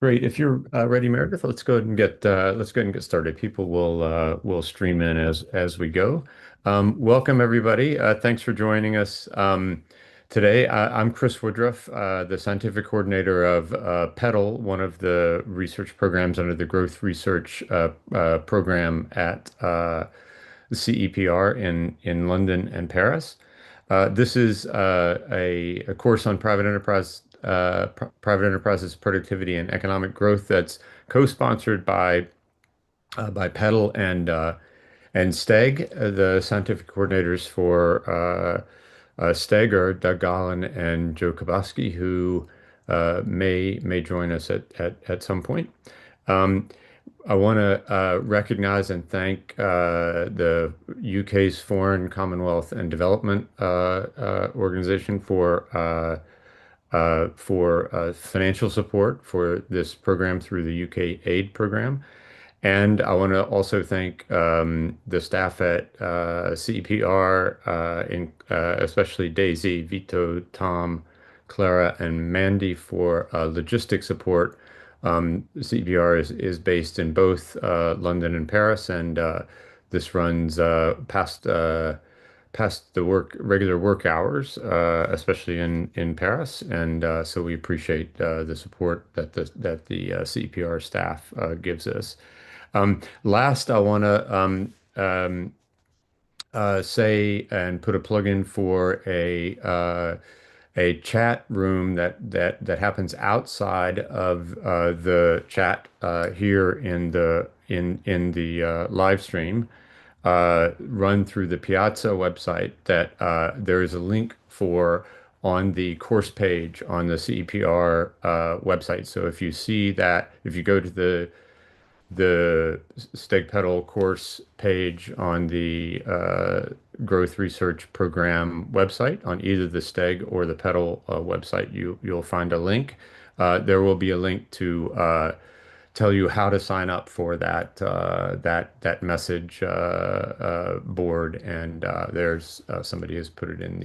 Great. If you're ready, Meredith, let's go ahead and get started. People will stream in as we go. Welcome everybody. Thanks for joining us today. I'm Chris Woodruff, the scientific coordinator of PEDL, one of the research programs under the Growth Research program at the CEPR in London and Paris. This is a course on private enterprises, productivity, and economic growth that's co-sponsored by PEDL and STEG. The scientific coordinators for STEG are Doug Gollin and Joe Kobaski, who may join us at some point. Um, I want to recognize and thank the UK's Foreign, Commonwealth and Development Organization for financial support for this program through the UK aid program. And I want to also thank the staff at CEPR, especially Daisy, Vito, Tom, Clara, and Mandy for logistic support. CEPR is based in both London and Paris, and this runs past the regular work hours, especially in Paris, and so we appreciate the support that the CPR staff gives us. Last, I want to say and put a plug in for a chat room that happens outside of the chat here in the live stream, run through the Piazza website that there is a link for on the course page on the CEPR website. So if you see that, if you go to the STEG-PEDL course page on the Growth Research Program website on either the STEG or the PEDL website, you'll find a link. There will be a link to tell you how to sign up for that message board, and there's somebody has put it in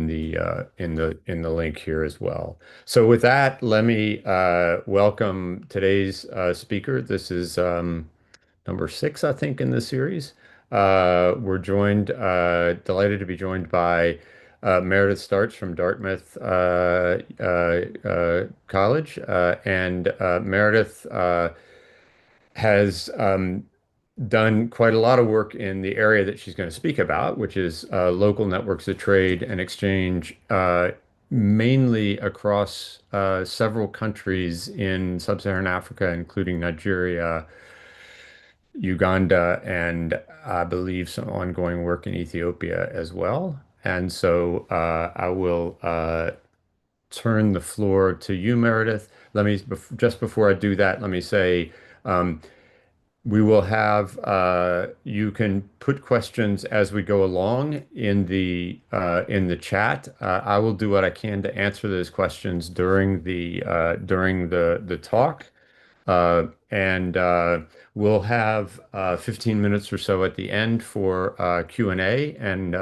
the link here as well. So with that, let me welcome today's speaker. This is number six, I think, in this series. We're delighted to be joined by Meredith Startz from Dartmouth College. And Meredith has done quite a lot of work in the area that she's going to speak about, which is local networks of trade and exchange, mainly across several countries in sub-Saharan Africa, including Nigeria, Uganda, and I believe some ongoing work in Ethiopia as well. And so I will turn the floor to you, Meredith. Just before I do that, let me say, um, we will have you can put questions as we go along in the chat. I will do what I can to answer those questions during the talk. And we'll have 15 minutes or so at the end for Q&A, and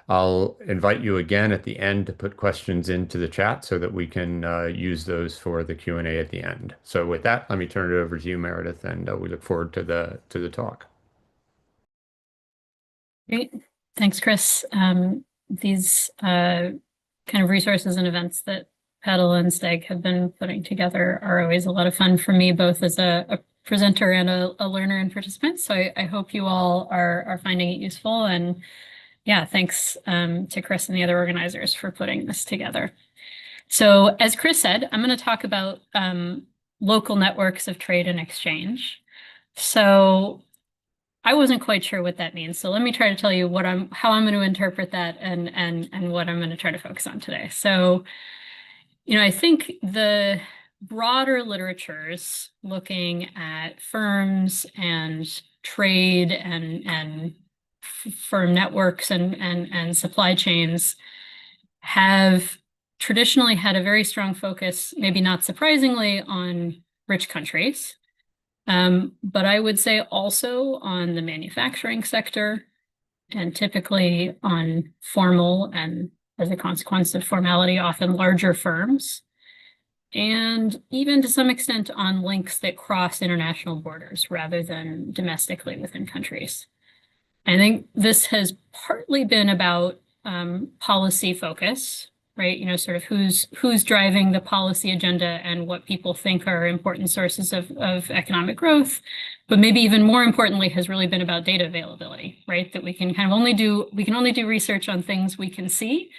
I'll invite you again at the end to put questions into the chat so that we can use those for the Q&A at the end. So with that, let me turn it over to you, Meredith, and we look forward to the talk. Great. Thanks, Chris. These kind of resources and events that PEDL and STEG have been putting together are always a lot of fun for me, both as a presenter and a learner and participant. So I hope you all are finding it useful. And yeah, thanks to Chris and the other organizers for putting this together. So as Chris said, I'm going to talk about local networks of trade and exchange. So I wasn't quite sure what that means. So let me try to tell you how I'm going to interpret that and what I'm going to try to focus on today. So, I think the broader literatures looking at firms and trade and firm networks and supply chains have traditionally had a very strong focus, maybe not surprisingly, on rich countries. But I would say also on the manufacturing sector, and typically on formal and, as a consequence of formality, often larger firms. and even to some extent on links that cross international borders rather than domestically within countries. I think this has partly been about policy focus, right? Sort of who's driving the policy agenda and what people think are important sources of economic growth. But maybe even more importantly has really been about data availability, right? That we can only do research on things we can see.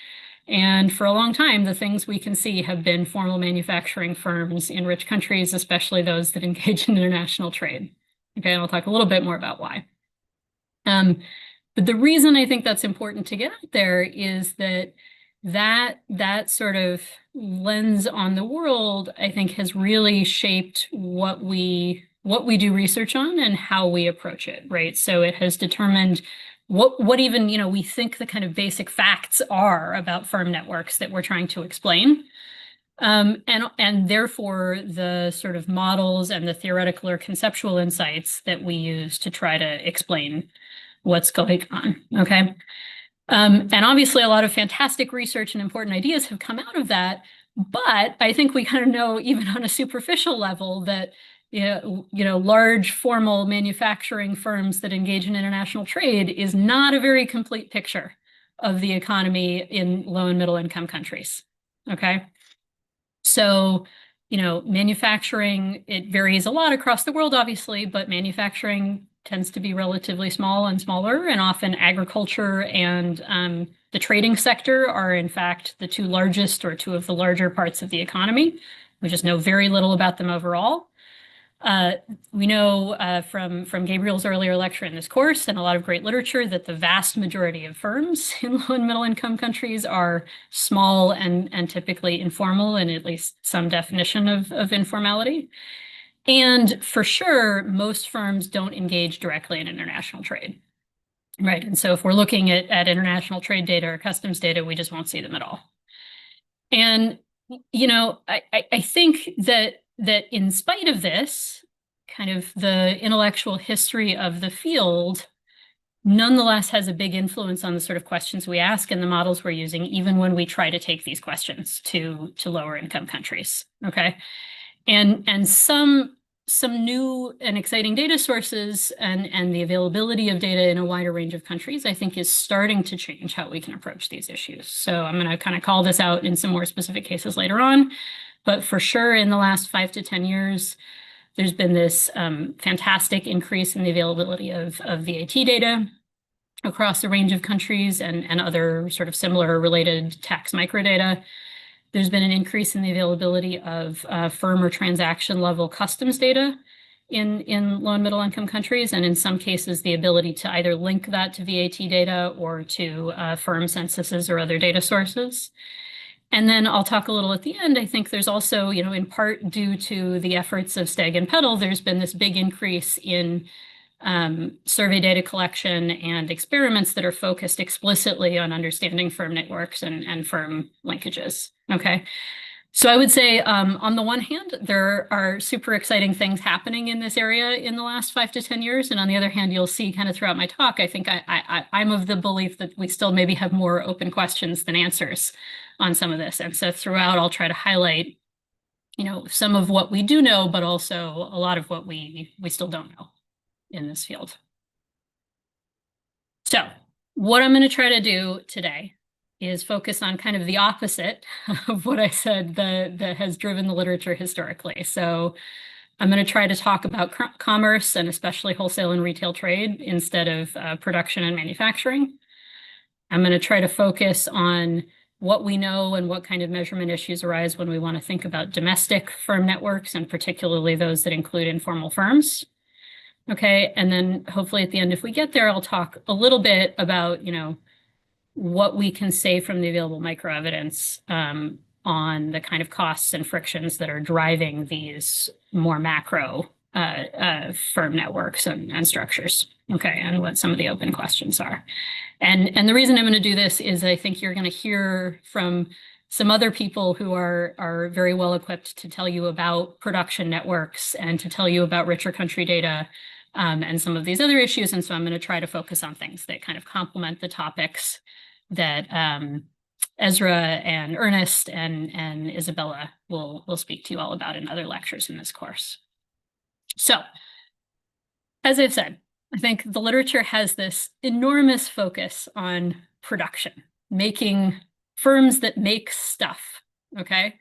And for a long time, the things we can see have been formal manufacturing firms in rich countries, especially those that engage in international trade. Okay, and I'll talk a little bit more about why. But the reason I think that's important to get out there is that sort of lens on the world, I think, has really shaped what we do research on and how we approach it, right? So it has determined what even, we think the kind of basic facts are about firm networks that we're trying to explain. And therefore the sort of models and the theoretical or conceptual insights that we use to try to explain what's going on, okay? And obviously a lot of fantastic research and important ideas have come out of that, but I think we kind of know, even on a superficial level, that large formal manufacturing firms that engage in international trade is not a very complete picture of the economy in low and middle income countries, okay? So, manufacturing, it varies a lot across the world, obviously, but manufacturing tends to be relatively small and smaller, and often agriculture and the trading sector are, in fact, the two largest or two of the larger parts of the economy. We just know very little about them overall. We know from Gabriel's earlier lecture in this course and a lot of great literature that the vast majority of firms in low and middle income countries are small and typically informal, in at least some definition of informality. And for sure, most firms don't engage directly in international trade, right? And so if we're looking at international trade data or customs data, we just won't see them at all. And, I think that in spite of this, kind of the intellectual history of the field nonetheless has a big influence on the sort of questions we ask and the models we're using, even when we try to take these questions to lower income countries, okay? And some new and exciting data sources and the availability of data in a wider range of countries, I think, is starting to change how we can approach these issues. So I'm going to kind of call this out in some more specific cases later on. But for sure, in the last 5 to 10 years, there's been this fantastic increase in the availability of VAT data across a range of countries and other sort of similar related tax microdata. There's been an increase in the availability of firm or transaction level customs data in low and middle income countries, and in some cases, the ability to either link that to VAT data or to firm censuses or other data sources. And then I'll talk a little at the end. I think there's also, in part due to the efforts of STEG and PEDL, there's been this big increase in survey data collection and experiments that are focused explicitly on understanding firm networks and firm linkages, okay? So I would say, on the one hand, there are super exciting things happening in this area in the last 5 to 10 years. And on the other hand, you'll see kind of throughout my talk, I think I'm of the belief that we still maybe have more open questions than answers on some of this. And so throughout, I'll try to highlight, some of what we do know, but also a lot of what we still don't know in this field. So what I'm going to try to do today is focus on kind of the opposite of what I said that has driven the literature historically. So I'm going to try to talk about commerce and especially wholesale and retail trade instead of production and manufacturing. I'm going to try to focus on what we know and what kind of measurement issues arise when we want to think about domestic firm networks, and particularly those that include informal firms. Okay, and then hopefully at the end, if we get there, I'll talk a little bit about, what we can say from the available microevidence on the kind of costs and frictions that are driving these more macro firm networks and structures. Okay, and what some of the open questions are. And the reason I'm going to do this is I think you're going to hear from some other people who are very well equipped to tell you about production networks and to tell you about richer country data and some of these other issues. And so I'm going to try to focus on things that kind of complement the topics that Ezra and Ernest and Isabella will speak to you all about in other lectures in this course. So, as I've said, I think the literature has this enormous focus on production, making firms that make stuff, okay?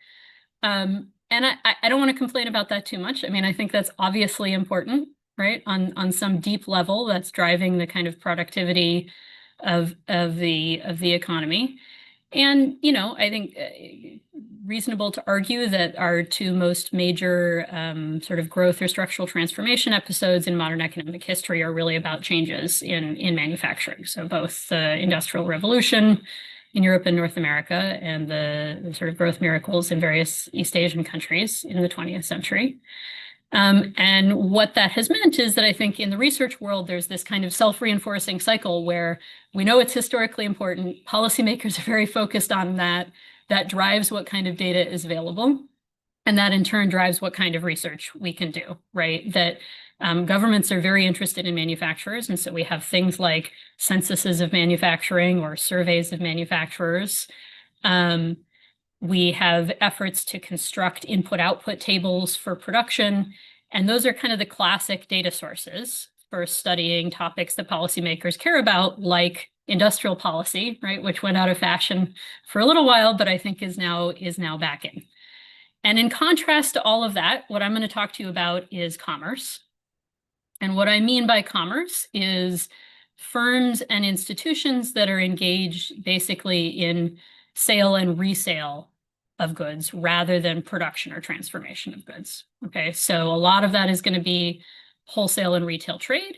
And I don't want to complain about that too much. I mean, I think that's obviously important, right? On some deep level, that's driving the kind of productivity of the economy. And, you know, I think reasonable to argue that our two most major sort of growth or structural transformation episodes in modern economic history are really about changes in manufacturing. So both the Industrial Revolution in Europe and North America and the sort of growth miracles in various East Asian countries in the 20th century. And what that has meant is that I think in the research world, there's this kind of self-reinforcing cycle where we know it's historically important. Policymakers are very focused on that. That drives what kind of data is available. And that in turn drives what kind of research we can do, right? That governments are very interested in manufacturers. And so we have things like censuses of manufacturing or surveys of manufacturers. We have efforts to construct input-output tables for production, and those are kind of the classic data sources for studying topics that policymakers care about, like industrial policy, right, which went out of fashion for a little while, but I think is now back in. And in contrast to all of that, what I'm going to talk to you about is commerce. And what I mean by commerce is firms and institutions that are engaged basically in sale and resale of goods rather than production or transformation of goods. Okay, so a lot of that is going to be wholesale and retail trade,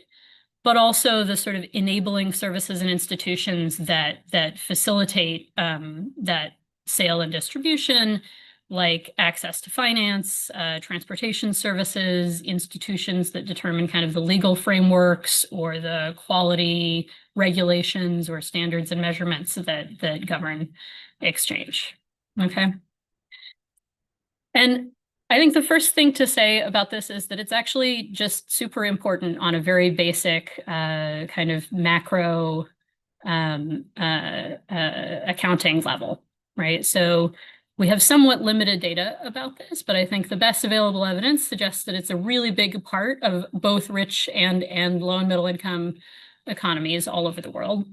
but also the sort of enabling services and institutions that facilitate that sale and distribution, like access to finance, transportation services, institutions that determine kind of the legal frameworks or the quality regulations or standards and measurements that govern exchange. Okay. And I think the first thing to say about this is that it's actually just super important on a very basic kind of macro accounting level, right? So we have somewhat limited data about this, but I think the best available evidence suggests that it's a really big part of both rich and low and middle income economies all over the world.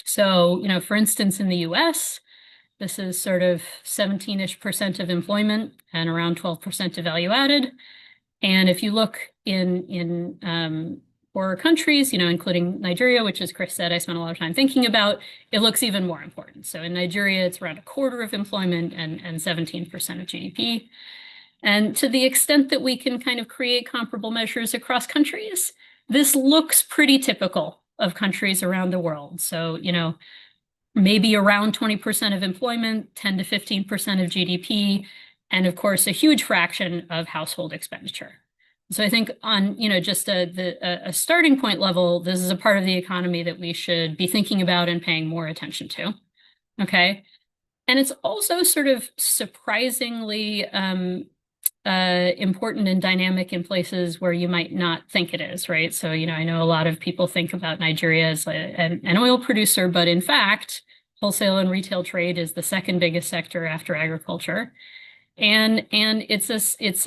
So, you know, for instance, in the US, this is sort of 17-ish% of employment and around 12% of value added. And if you look in poorer countries, you know, including Nigeria, which, as Chris said, I spent a lot of time thinking about, it looks even more important. So in Nigeria, it's around a quarter of employment and 17% of GDP. And to the extent that we can kind of create comparable measures across countries, this looks pretty typical of countries around the world. So, you know, maybe around 20% of employment, 10 to 15% of GDP, and of course, a huge fraction of household expenditure. So I think on, you know, just a starting point level, this is a part of the economy that we should be thinking about and paying more attention to, okay? And it's also sort of surprisingly important and dynamic in places where you might not think it is, right? So, you know, I know a lot of people think about Nigeria as an oil producer, but in fact, wholesale and retail trade is the second biggest sector after agriculture. And it's a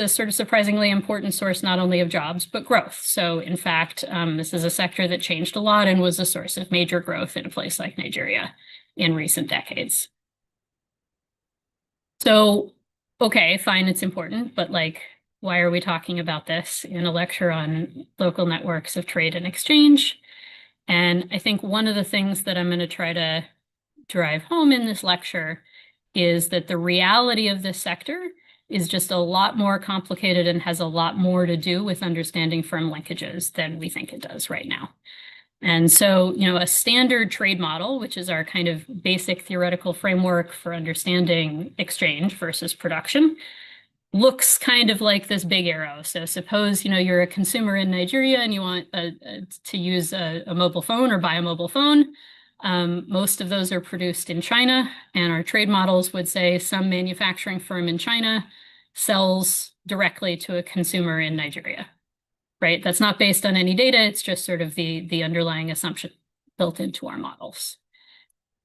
sort of surprisingly important source not only of jobs, but growth. So in fact, this is a sector that changed a lot and was a source of major growth in a place like Nigeria in recent decades. So, okay, fine, it's important, but like, why are we talking about this in a lecture on local networks of trade and exchange? And I think one of the things that I'm going to try to drive home in this lecture is that the reality of this sector is just a lot more complicated and has a lot more to do with understanding firm linkages than we think it does right now. And so, you know, a standard trade model, which is our kind of basic theoretical framework for understanding exchange versus production, looks kind of like this big arrow. So suppose, you know, you're a consumer in Nigeria and you want to use a mobile phone or buy a mobile phone. Most of those are produced in China, and our trade models would say some manufacturing firm in China sells directly to a consumer in Nigeria, right? That's not based on any data. It's just sort of the underlying assumption built into our models.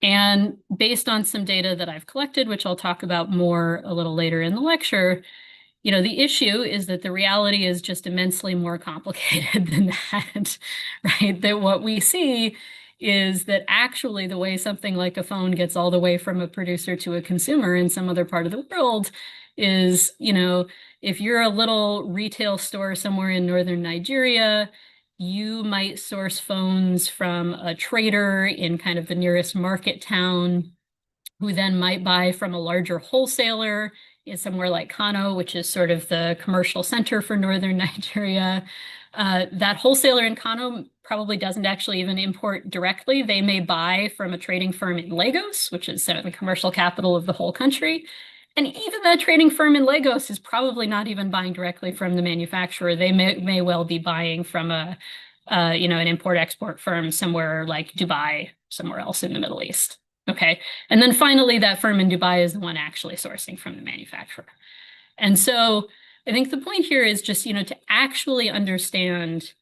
And based on some data that I've collected, which I'll talk about more a little later in the lecture, the issue is that the reality is just immensely more complicated than that, right? That what we see is that actually the way something like a phone gets all the way from a producer to a consumer in some other part of the world is, if you're a little retail store somewhere in northern Nigeria, you might source phones from a trader in kind of the nearest market town, who then might buy from a larger wholesaler in somewhere like Kano, which is sort of the commercial center for northern Nigeria. That wholesaler in Kano probably doesn't actually even import directly. They may buy from a trading firm in Lagos, which is sort of the commercial capital of the whole country. And even that trading firm in Lagos is probably not even buying directly from the manufacturer. They may well be buying from an import-export firm somewhere like Dubai, somewhere else in the Middle East. Okay. And then finally, that firm in Dubai is the one actually sourcing from the manufacturer. And so I think the point here is just, to actually understand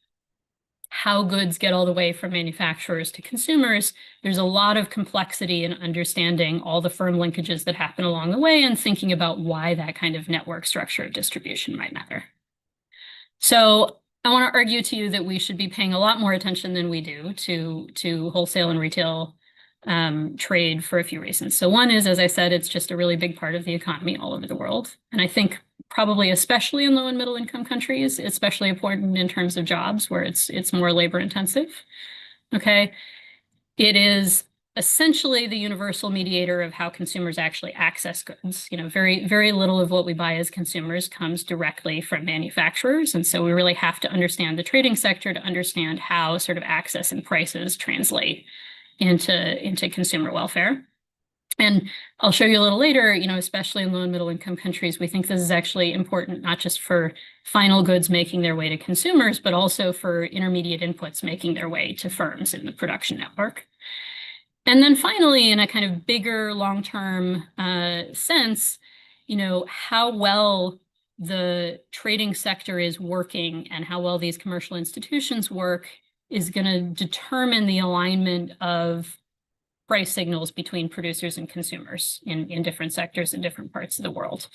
how goods get all the way from manufacturers to consumers, there's a lot of complexity in understanding all the firm linkages that happen along the way and thinking about why that kind of network structure of distribution might matter. So I want to argue to you that we should be paying a lot more attention than we do to wholesale and retail trade for a few reasons. So one is, as I said, it's just a really big part of the economy all over the world. And I think probably especially in low and middle income countries, especially important in terms of jobs where it's more labor intensive. Okay. It is essentially the universal mediator of how consumers actually access goods. Very, very little of what we buy as consumers comes directly from manufacturers. And so we really have to understand the trading sector to understand how sort of access and prices translate into consumer welfare. And I'll show you a little later, especially in low and middle income countries, we think this is actually important, not just for final goods making their way to consumers, but also for intermediate inputs making their way to firms in the production network. And then finally, in a kind of bigger long-term sense, how well the trading sector is working and how well these commercial institutions work is going to determine the alignment of price signals between producers and consumers in different sectors in different parts of the world,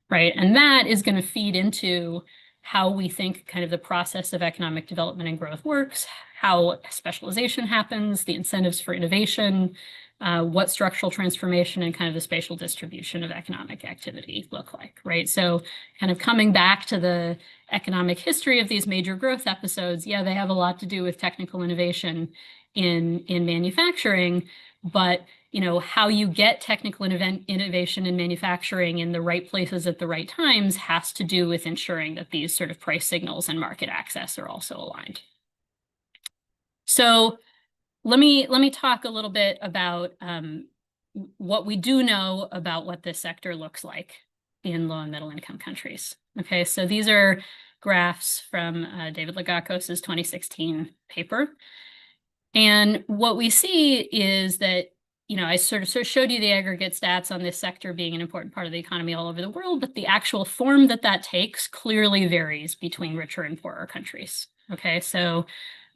right? And that is going to feed into how we think kind of the process of economic development and growth works, how specialization happens, the incentives for innovation, what structural transformation and kind of the spatial distribution of economic activity look like, right? So kind of coming back to the economic history of these major growth episodes, yeah, they have a lot to do with technical innovation in manufacturing, but how you get technical innovation in manufacturing in the right places at the right times has to do with ensuring that these sort of price signals and market access are also aligned. So let me talk a little bit about what we do know about what this sector looks like in low and middle income countries. Okay, so these are graphs from David Lagakos's 2016 paper. And what we see is that, I sort of showed you the aggregate stats on this sector being an important part of the economy all over the world, but the actual form that takes clearly varies between richer and poorer countries. Okay, so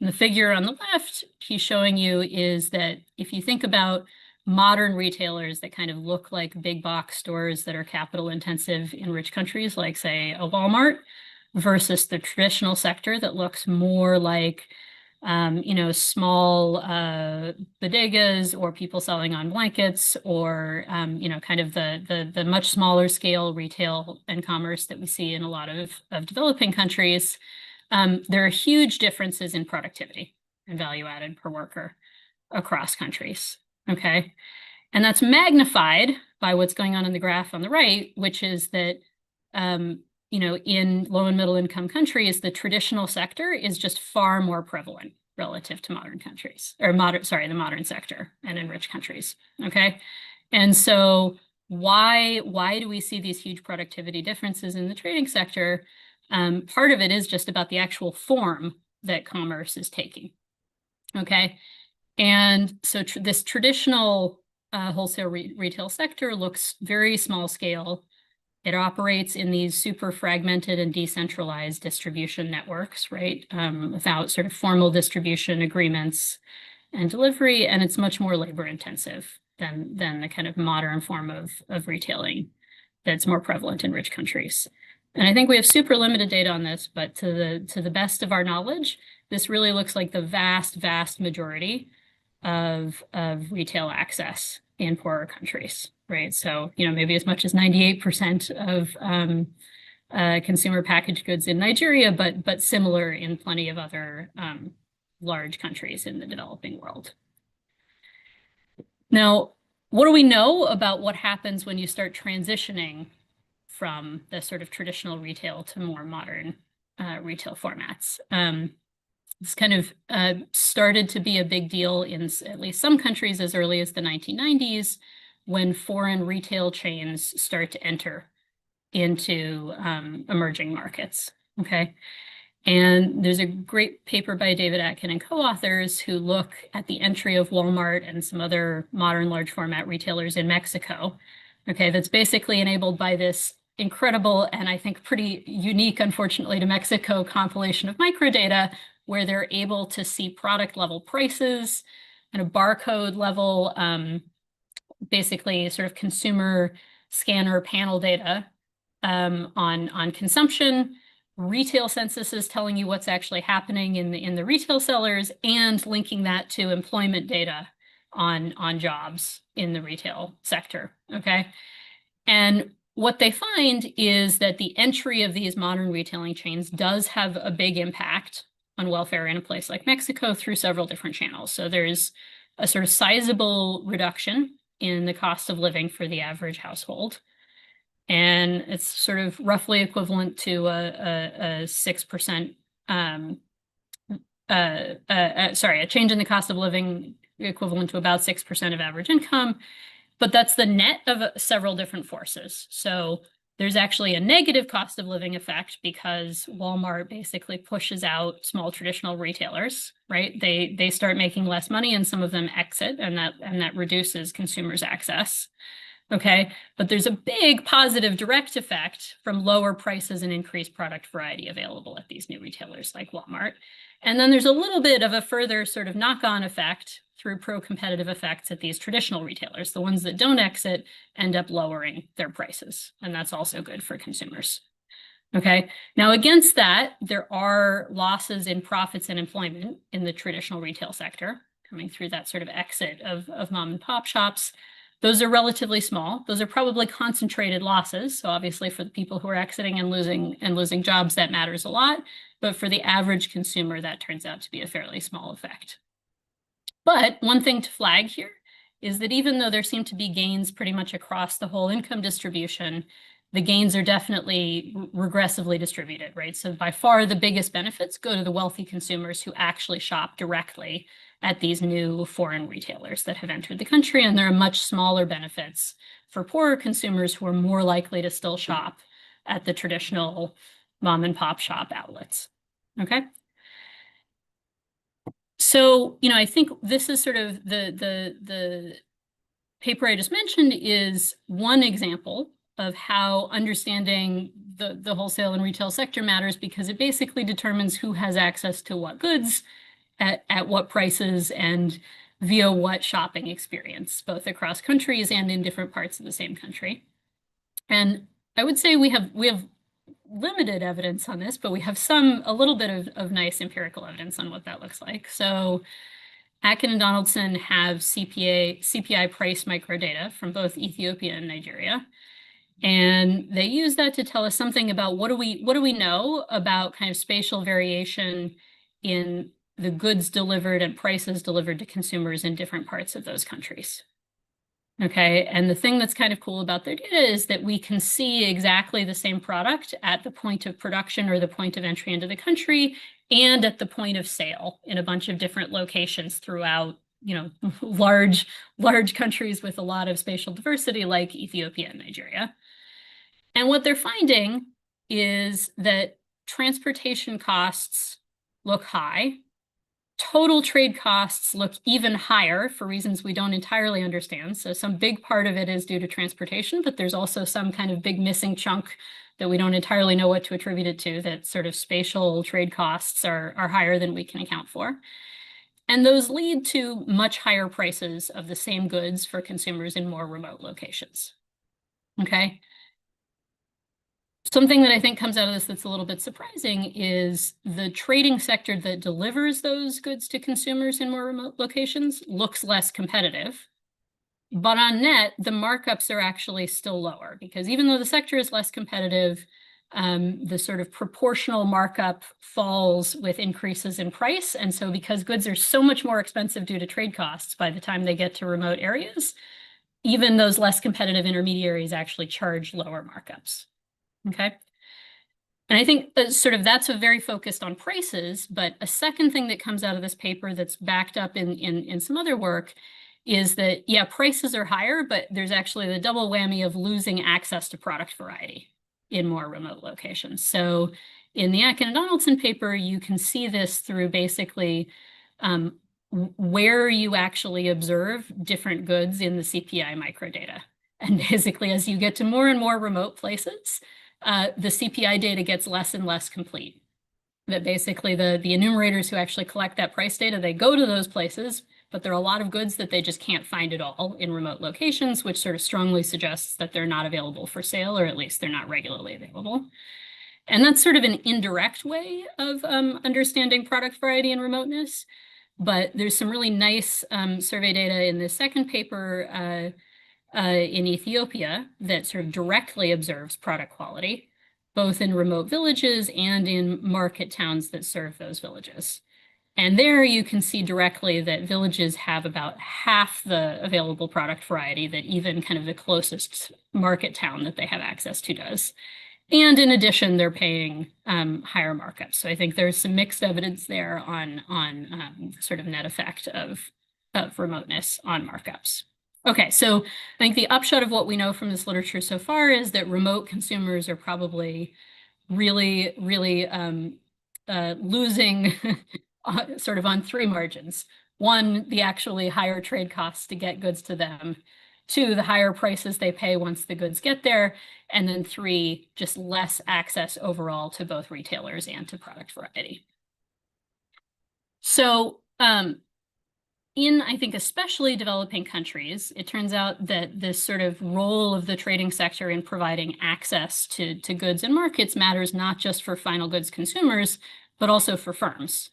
the figure on the left he's showing you is that if you think about modern retailers that kind of look like big box stores that are capital intensive in rich countries, like say a Walmart, versus the traditional sector that looks more like small bodegas or people selling on blankets or, kind of the much smaller scale retail and commerce that we see in a lot of developing countries. There are huge differences in productivity and value added per worker across countries. Okay. And that's magnified by what's going on in the graph on the right, which is that in low and middle income countries, the traditional sector is just far more prevalent relative to modern countries, or the modern sector and in rich countries. Okay. And so why do we see these huge productivity differences in the trading sector? Part of it is just about the actual form that commerce is taking. Okay. And so this traditional wholesale retail sector looks very small scale. It operates in these super fragmented and decentralized distribution networks, right? Without sort of formal distribution agreements. and delivery, and it's much more labor intensive than the kind of modern form of retailing that's more prevalent in rich countries. And I think we have super limited data on this, but to the best of our knowledge, this really looks like the vast majority of retail access in poorer countries, right? So, maybe as much as 98% of consumer packaged goods in Nigeria, but similar in plenty of other large countries in the developing world. Now, what do we know about what happens when you start transitioning from the sort of traditional retail to more modern retail formats? This kind of started to be a big deal in at least some countries as early as the 1990s, when foreign retail chains start to enter into emerging markets, okay? And there's a great paper by David Atkin and co-authors who look at the entry of Walmart and some other modern large format retailers in Mexico, okay, that's basically enabled by this incredible and I think pretty unique, unfortunately, to Mexico compilation of microdata where they're able to see product level prices and a barcode level, basically sort of consumer scanner panel data on consumption, retail censuses telling you what's actually happening in the retail sellers, and linking that to employment data on jobs in the retail sector, okay? And what they find is that the entry of these modern retailing chains does have a big impact on welfare in a place like Mexico through several different channels. So there's a sort of sizable reduction in the cost of living for the average household. And it's sort of roughly equivalent to a 6%, a change in the cost of living equivalent to about 6% of average income. But that's the net of several different forces. So there's actually a negative cost of living effect because Walmart basically pushes out small traditional retailers, right? They start making less money and some of them exit, and that reduces consumers' access. Okay, but there's a big positive direct effect from lower prices and increased product variety available at these new retailers like Walmart. And then there's a little bit of a further sort of knock-on effect through pro-competitive effects at these traditional retailers. The ones that don't exit end up lowering their prices, and that's also good for consumers. Okay, now against that, there are losses in profits and employment in the traditional retail sector coming through that sort of exit of mom and pop shops. Those are relatively small. Those are probably concentrated losses. So obviously for the people who are exiting and losing jobs, that matters a lot. But for the average consumer, that turns out to be a fairly small effect. But one thing to flag here is that even though there seem to be gains pretty much across the whole income distribution, the gains are definitely regressively distributed, right? So by far the biggest benefits go to the wealthy consumers who actually shop directly at these new foreign retailers that have entered the country, and there are much smaller benefits for poorer consumers who are more likely to still shop at the traditional mom and pop shop outlets, okay? So, I think this is sort of the paper I just mentioned is one example of how understanding the wholesale and retail sector matters, because it basically determines who has access to what goods at what prices and via what shopping experience, both across countries and in different parts of the same country. And I would say we have limited evidence on this, but we have a little bit of nice empirical evidence on what that looks like. So Atkin and Donaldson have CPI price microdata from both Ethiopia and Nigeria. And they use that to tell us something about what do we know about kind of spatial variation in the goods delivered and prices delivered to consumers in different parts of those countries. Okay, and the thing that's kind of cool about their data is that we can see exactly the same product at the point of production or the point of entry into the country and at the point of sale in a bunch of different locations throughout, large countries with a lot of spatial diversity like Ethiopia and Nigeria. And what they're finding is that transportation costs look high. Total trade costs look even higher for reasons we don't entirely understand. So some big part of it is due to transportation, but there's also some kind of big missing chunk that we don't entirely know what to attribute it to, that sort of spatial trade costs are higher than we can account for. And those lead to much higher prices of the same goods for consumers in more remote locations. Okay. Something that I think comes out of this that's a little bit surprising is the trading sector that delivers those goods to consumers in more remote locations looks less competitive. But on net, the markups are actually still lower because even though the sector is less competitive, the sort of proportional markup falls with increases in price. And so because goods are so much more expensive due to trade costs by the time they get to remote areas, even those less competitive intermediaries actually charge lower markups. Okay. And I think sort of that's very focused on prices, but a second thing that comes out of this paper that's backed up in some other work is that, yeah, prices are higher, but there's actually the double whammy of losing access to product variety in more remote locations. So in the Akin and Donaldson paper, you can see this through basically where you actually observe different goods in the CPI microdata. And basically, as you get to more and more remote places, the CPI data gets less and less complete. That basically the enumerators who actually collect that price data, they go to those places, but there are a lot of goods that they just can't find at all in remote locations, which sort of strongly suggests that they're not available for sale, or at least they're not regularly available. And that's sort of an indirect way of understanding product variety and remoteness. But there's some really nice survey data in the second paper in Ethiopia that sort of directly observes product quality, both in remote villages and in market towns that serve those villages. And there you can see directly that villages have about half the available product variety that even kind of the closest market town that they have access to does. And in addition, they're paying higher markups. So I think there's some mixed evidence there on sort of net effect of remoteness on markups. Okay, so I think the upshot of what we know from this literature so far is that remote consumers are probably really, really losing sort of on three margins. One, the actually higher trade costs to get goods to them. Two, the higher prices they pay once the goods get there. And then three, just less access overall to both retailers and to product variety. So in, I think, especially developing countries, it turns out that this sort of role of the trading sector in providing access to goods and markets matters not just for final goods consumers, but also for firms,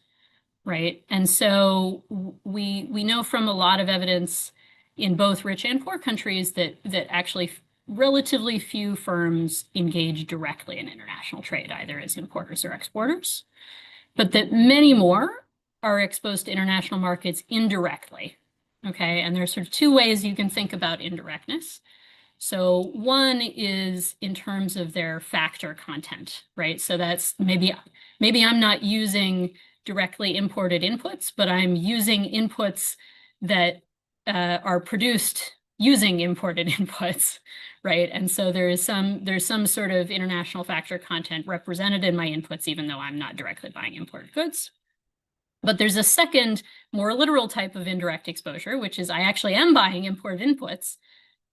right? And so we know from a lot of evidence in both rich and poor countries that actually relatively few firms engage directly in international trade, either as importers or exporters, but that many more are exposed to international markets indirectly. Okay, and there's sort of two ways you can think about indirectness. So one is in terms of their factor content, right? So that's maybe I'm not using directly imported inputs, but I'm using inputs that are produced using imported inputs, right? And so there's some sort of international factor content represented in my inputs, even though I'm not directly buying imported goods. But there's a second, more literal type of indirect exposure, which is I actually am buying imported inputs.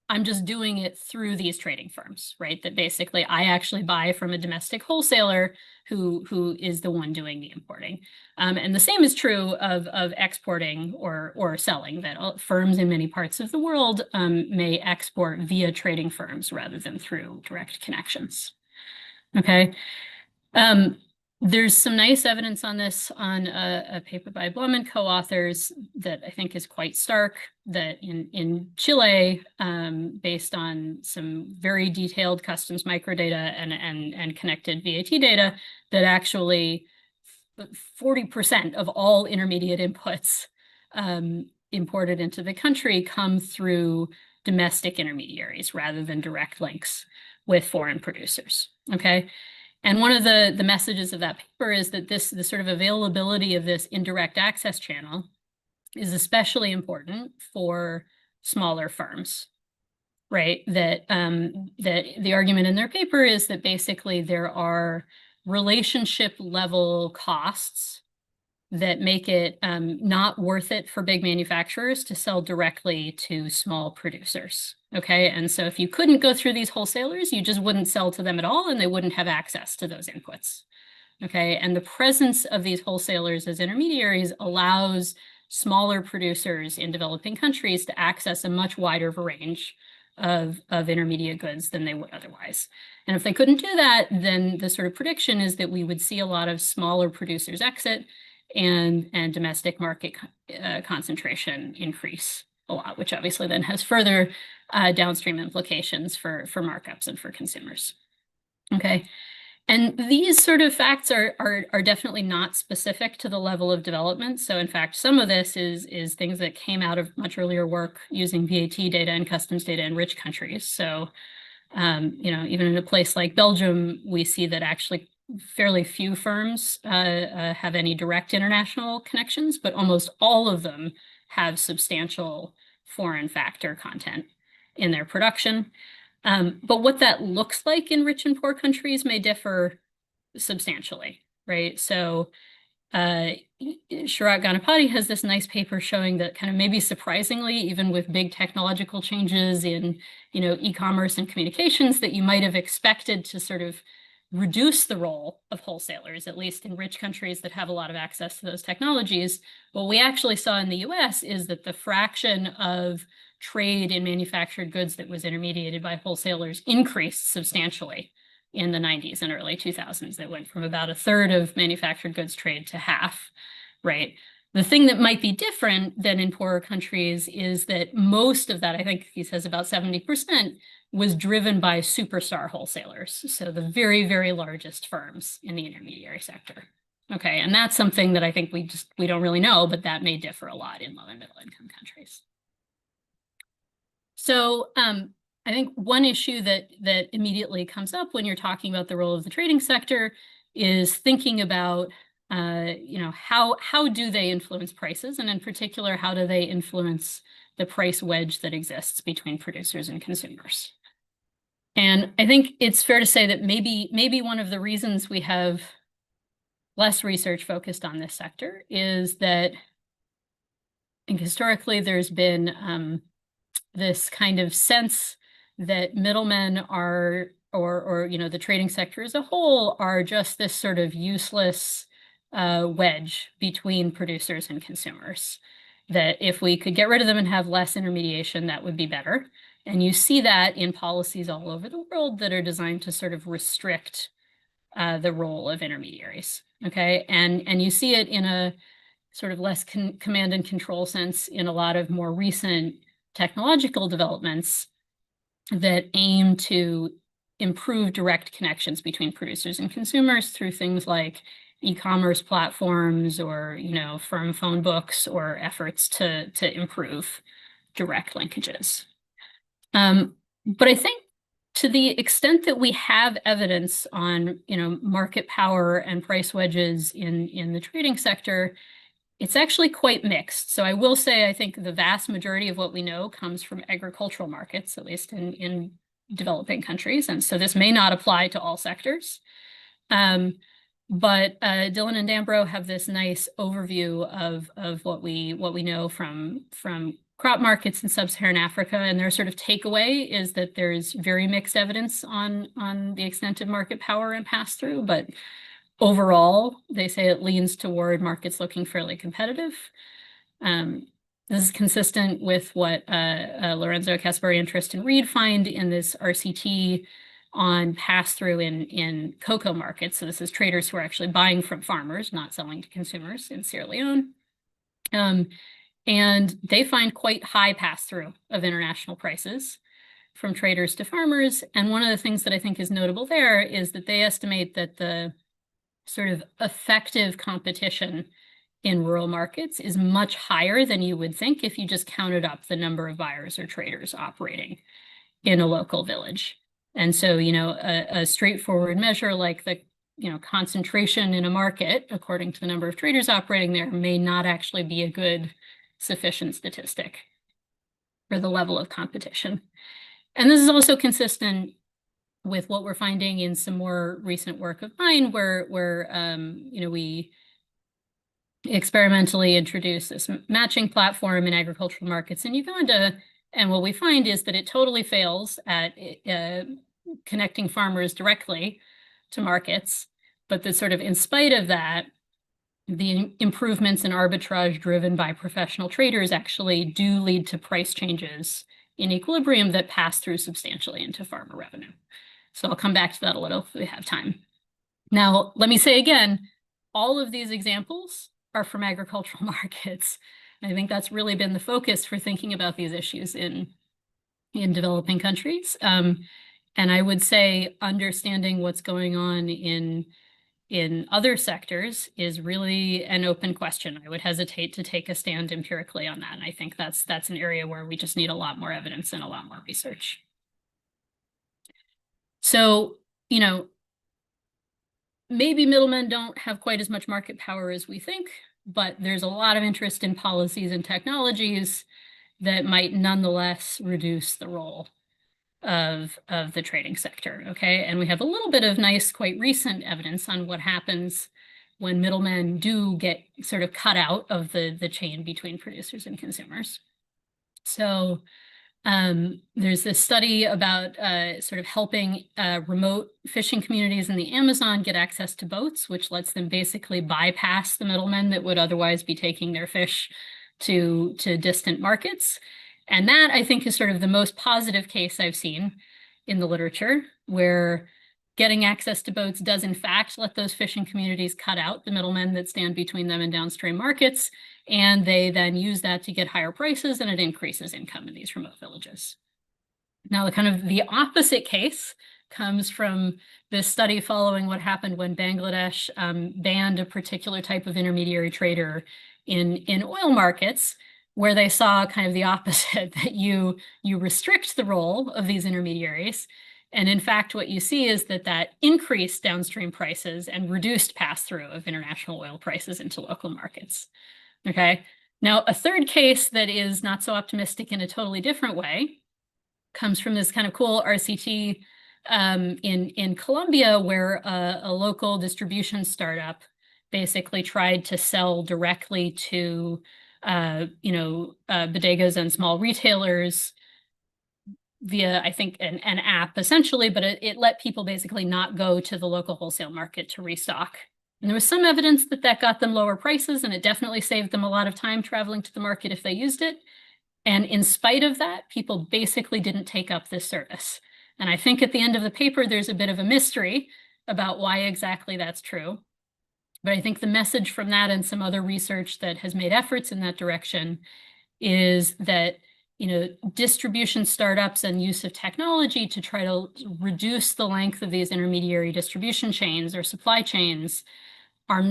I'm just doing it through these trading firms, right? That basically I actually buy from a domestic wholesaler who is the one doing the importing. And the same is true of exporting or selling, that firms in many parts of the world may export via trading firms rather than through direct connections. Okay. There's some nice evidence on this on a paper by Blum and co-authors that I think is quite stark, that in Chile, based on some very detailed customs microdata and connected VAT data, that actually 40% of all intermediate inputs imported into the country come through domestic intermediaries rather than direct links with foreign producers, okay? And one of the messages of that paper is that the sort of availability of this indirect access channel is especially important for smaller firms, right? That the argument in their paper is that basically there are relationship level costs that make it not worth it for big manufacturers to sell directly to small producers. Okay, and so if you couldn't go through these wholesalers, you just wouldn't sell to them at all, and they wouldn't have access to those inputs. Okay, and the presence of these wholesalers as intermediaries allows smaller producers in developing countries to access a much wider range of intermediate goods than they would otherwise. And if they couldn't do that, then the sort of prediction is that we would see a lot of smaller producers exit and domestic market concentration increase a lot, which obviously then has further downstream implications for markups and for consumers. Okay. And these sort of facts are definitely not specific to the level of development. So in fact, some of this is things that came out of much earlier work using VAT data and customs data in rich countries. So, even in a place like Belgium, we see that actually fairly few firms have any direct international connections, but almost all of them have substantial foreign factor content in their production. But what that looks like in rich and poor countries may differ substantially, right? So Sharat Ganapati has this nice paper showing that kind of maybe surprisingly, even with big technological changes in, e-commerce and communications, that you might have expected to sort of reduce the role of wholesalers, at least in rich countries that have a lot of access to those technologies. What we actually saw in the US is that the fraction of trade in manufactured goods that was intermediated by wholesalers increased substantially in the 90s and early 2000s. That went from about a third of manufactured goods trade to half, right? The thing that might be different than in poorer countries is that most of that, I think he says about 70%, was driven by superstar wholesalers. So the very, very largest firms in the intermediary sector. Okay, and that's something that I think we don't really know, but that may differ a lot in low and middle income countries. So I think one issue that immediately comes up when you're talking about the role of the trading sector is thinking about, how do they influence prices? And in particular, how do they influence the price wedge that exists between producers and consumers? And I think it's fair to say that maybe one of the reasons we have less research focused on this sector is that I think historically there's been this kind of sense that middlemen are, or the trading sector as a whole, are just this sort of useless wedge between producers and consumers. That if we could get rid of them and have less intermediation, that would be better. And you see that in policies all over the world that are designed to sort of restrict the role of intermediaries. Okay, and you see it in a sort of less command and control sense in a lot of more recent technological developments that aim to improve direct connections between producers and consumers through things like e-commerce platforms or, firm phone books or efforts to improve direct linkages. But I think to the extent that we have evidence on, market power and price wedges in the trading sector, it's actually quite mixed. So I will say, I think the vast majority of what we know comes from agricultural markets, at least in developing countries. And so this may not apply to all sectors. But Dylan and Dambro have this nice overview of what we know from crop markets in sub-Saharan Africa, and their sort of takeaway is that there's very mixed evidence on the extent of market power and pass-through, but overall, they say it leans toward markets looking fairly competitive. This is consistent with what Lorenzo Caspari and Tristan Reed find in this RCT on pass-through in cocoa markets. So this is traders who are actually buying from farmers, not selling to consumers in Sierra Leone. And they find quite high pass-through of international prices from traders to farmers. And one of the things that I think is notable there is that they estimate that the sort of effective competition in rural markets is much higher than you would think if you just counted up the number of buyers or traders operating in a local village. And so, a straightforward measure like the concentration in a market, according to the number of traders operating there, may not actually be a good sufficient statistic for the level of competition. And this is also consistent with what we're finding in some more recent work of mine, where we experimentally introduced this matching platform in agricultural markets in Uganda. And what we find is that it totally fails at connecting farmers directly to markets, but that sort of in spite of that, the improvements in arbitrage driven by professional traders actually do lead to price changes in equilibrium that pass through substantially into farmer revenue. So I'll come back to that a little if we have time. Now, let me say again, all of these examples are from agricultural markets. I think that's really been the focus for thinking about these issues in developing countries. And I would say understanding what's going on in other sectors is really an open question. I would hesitate to take a stand empirically on that. And I think that's an area where we just need a lot more evidence and a lot more research. So, you know, maybe middlemen don't have quite as much market power as we think, but there's a lot of interest in policies and technologies that might nonetheless reduce the role of the trading sector, okay? And we have a little bit of nice, quite recent evidence on what happens when middlemen do get sort of cut out of the chain between producers and consumers. So there's this study about sort of helping remote fishing communities in the Amazon get access to boats, which lets them basically bypass the middlemen that would otherwise be taking their fish to distant markets. And that, I think, is sort of the most positive case I've seen in the literature, where getting access to boats does, in fact, let those fishing communities cut out the middlemen that stand between them and downstream markets, and they then use that to get higher prices, and it increases income in these remote villages. Now, the opposite case comes from this study following what happened when Bangladesh banned a particular type of intermediary trader in oil markets, where they saw kind of the opposite, that you restrict the role of these intermediaries. And in fact, what you see is that increased downstream prices and reduced pass-through of international oil prices into local markets. Okay. Now, a third case that is not so optimistic in a totally different way comes from this kind of cool RCT in Colombia, where a local distribution startup basically tried to sell directly to bodegas and small retailers via, I think, an app essentially, but it let people basically not go to the local wholesale market to restock. And there was some evidence that got them lower prices, and it definitely saved them a lot of time traveling to the market if they used it. And in spite of that, people basically didn't take up this service. And I think at the end of the paper, there's a bit of a mystery about why exactly that's true. But I think the message from that and some other research that has made efforts in that direction is that, distribution startups and use of technology to try to reduce the length of these intermediary distribution chains or supply chains they're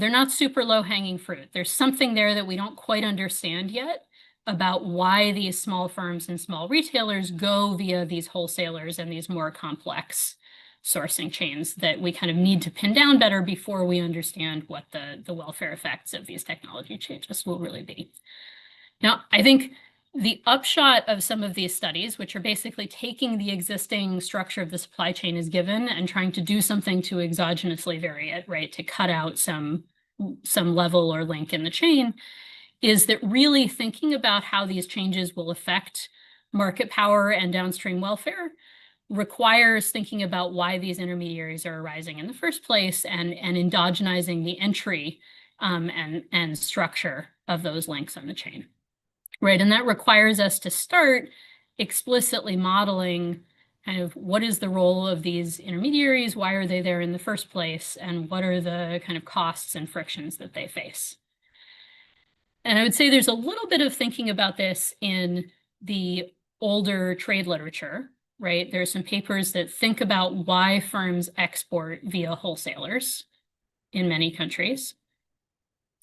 not super low-hanging fruit. There's something there that we don't quite understand yet about why these small firms and small retailers go via these wholesalers and these more complex sourcing chains that we kind of need to pin down better before we understand what the welfare effects of these technology changes will really be. Now, I think the upshot of some of these studies, which are basically taking the existing structure of the supply chain as given and trying to do something to exogenously vary it, right, to cut out some level or link in the chain, is that really thinking about how these changes will affect market power and downstream welfare requires thinking about why these intermediaries are arising in the first place and endogenizing the entry and structure of those links on the chain, right? And that requires us to start explicitly modeling kind of what is the role of these intermediaries, why are they there in the first place, and what are the kind of costs and frictions that they face. And I would say there's a little bit of thinking about this in the older trade literature, right? There are some papers that think about why firms export via wholesalers in many countries.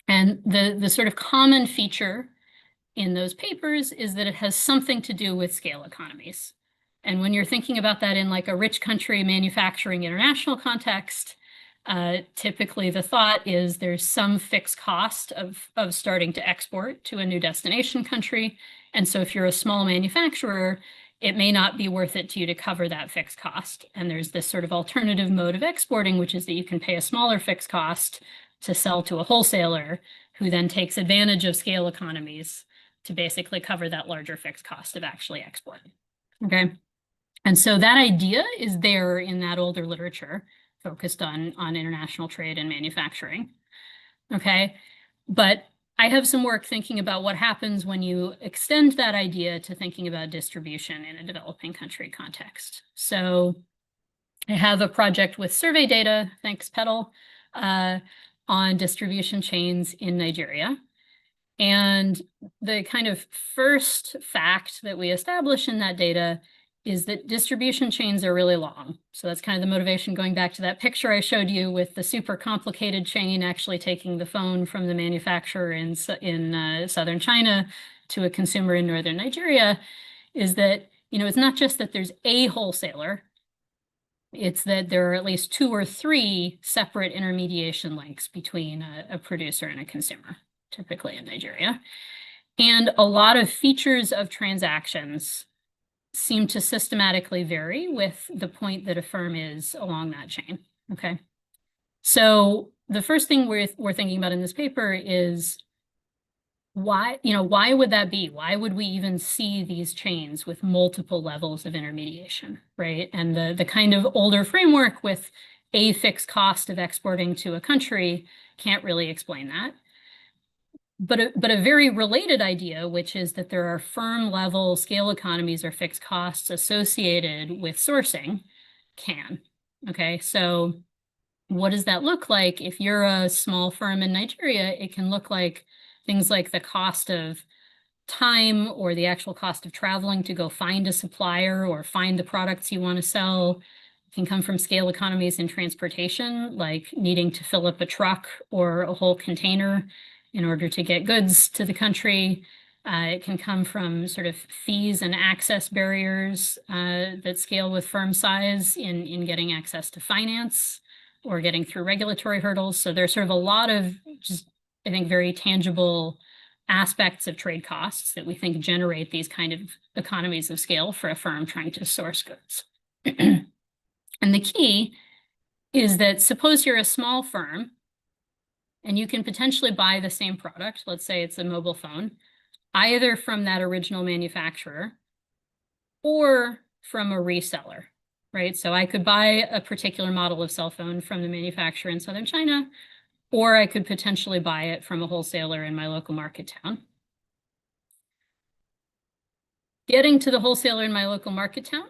And the sort of common feature in those papers is that it has something to do with scale economies. And when you're thinking about that in like a rich country manufacturing international context, typically the thought is there's some fixed cost of starting to export to a new destination country. And so if you're a small manufacturer, it may not be worth it to you to cover that fixed cost. And there's this sort of alternative mode of exporting, which is that you can pay a smaller fixed cost to sell to a wholesaler who then takes advantage of scale economies to basically cover that larger fixed cost of actually exporting. Okay. And so that idea is there in that older literature focused on international trade and manufacturing. okay? But I have some work thinking about what happens when you extend that idea to thinking about distribution in a developing country context. So I have a project with survey data, thanks PEDL, on distribution chains in Nigeria. And the kind of first fact that we establish in that data is that distribution chains are really long. So that's kind of the motivation going back to that picture I showed you with the super complicated chain actually taking the phone from the manufacturer in southern China to a consumer in northern Nigeria, is that, it's not just that there's a wholesaler, it's that there are at least 2 or 3 separate intermediation links between a producer and a consumer, typically in Nigeria. And a lot of features of transactions seem to systematically vary with the point that a firm is along that chain, okay? So the first thing we're thinking about in this paper is why would that be? Why would we even see these chains with multiple levels of intermediation, right? And the kind of older framework with a fixed cost of exporting to a country can't really explain that. But a very related idea, which is that there are firm level scale economies or fixed costs associated with sourcing, can. Okay, so what does that look like? If you're a small firm in Nigeria, it can look like things like the cost of time or the actual cost of traveling to go find a supplier or find the products you want to sell. It can come from scale economies in transportation, like needing to fill up a truck or a whole container in order to get goods to the country. It can come from sort of fees and access barriers that scale with firm size in getting access to finance or getting through regulatory hurdles. So there's sort of a lot of just, I think, very tangible aspects of trade costs that we think generate these kind of economies of scale for a firm trying to source goods. And the key is that suppose you're a small firm and you can potentially buy the same product, let's say it's a mobile phone, either from that original manufacturer or from a reseller, right? So I could buy a particular model of cell phone from the manufacturer in southern China, or I could potentially buy it from a wholesaler in my local market town. Getting to the wholesaler in my local market town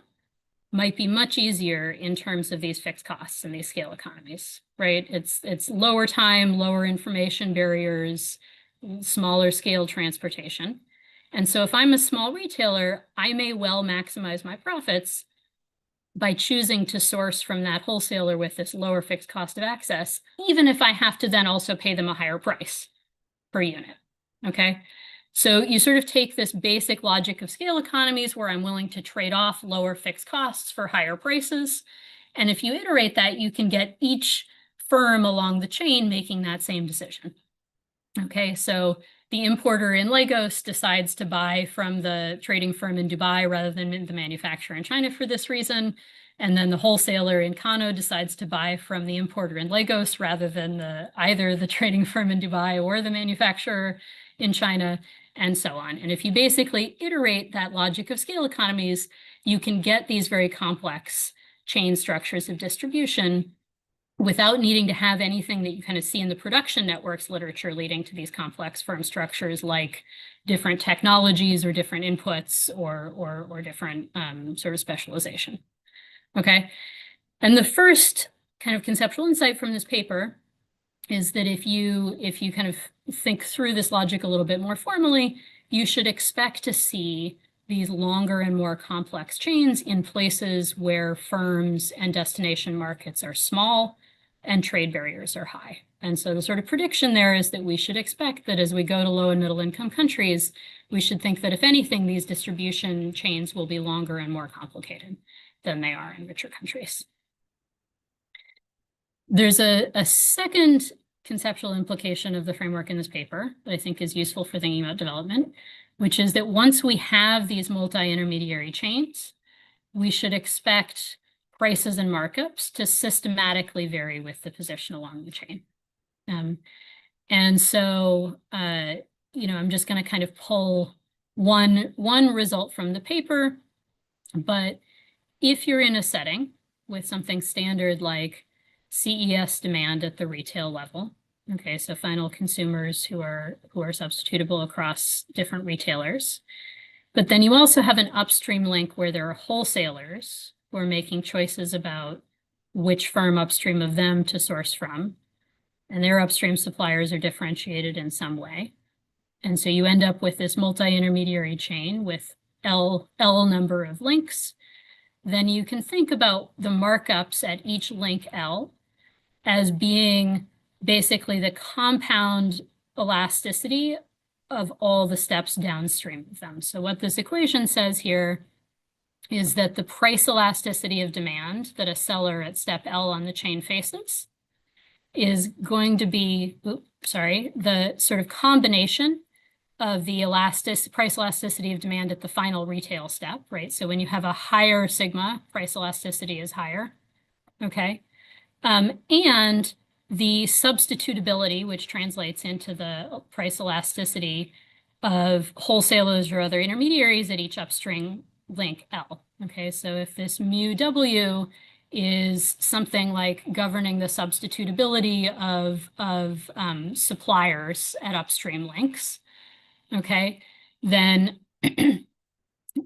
might be much easier in terms of these fixed costs and these scale economies, right? It's lower time, lower information barriers, smaller scale transportation. And so if I'm a small retailer, I may well maximize my profits by choosing to source from that wholesaler with this lower fixed cost of access, even if I have to then also pay them a higher price per unit, okay? So you sort of take this basic logic of scale economies where I'm willing to trade off lower fixed costs for higher prices. And if you iterate that, you can get each firm along the chain making that same decision. Okay, so the importer in Lagos decides to buy from the trading firm in Dubai rather than the manufacturer in China for this reason. And then the wholesaler in Kano decides to buy from the importer in Lagos rather than either the trading firm in Dubai or the manufacturer in China, and so on. And if you basically iterate that logic of scale economies, you can get these very complex chain structures of distribution without needing to have anything that you kind of see in the production networks literature leading to these complex firm structures like different technologies or different inputs or different sort of specialization. Okay. And the first kind of conceptual insight from this paper is that if you kind of think through this logic a little bit more formally, you should expect to see these longer and more complex chains in places where firms and destination markets are small and trade barriers are high. And so the sort of prediction there is that we should expect that as we go to low and middle income countries, we should think that if anything, these distribution chains will be longer and more complicated than they are in richer countries. There's a second conceptual implication of the framework in this paper that I think is useful for thinking about development, which is that once we have these multi-intermediary chains, we should expect prices and markups to systematically vary with the position along the chain. And so, I'm just going to kind of pull one result from the paper, but if you're in a setting with something standard like CES demand at the retail level, Okay, so final consumers who are substitutable across different retailers. But then you also have an upstream link where there are wholesalers who are making choices about which firm upstream of them to source from. And their upstream suppliers are differentiated in some way. And so you end up with this multi-intermediary chain with L number of links. Then you can think about the markups at each link L as being basically the compound elasticity of all the steps downstream of them. So what this equation says here is that the price elasticity of demand that a seller at step L on the chain faces is going to be, the sort of combination of the price elasticity of demand at the final retail step, right? So when you have a higher sigma, price elasticity is higher, okay? And the substitutability, which translates into the price elasticity of wholesalers or other intermediaries at each upstream link L. Okay, so if this mu W is something like governing the substitutability of suppliers at upstream links, okay, then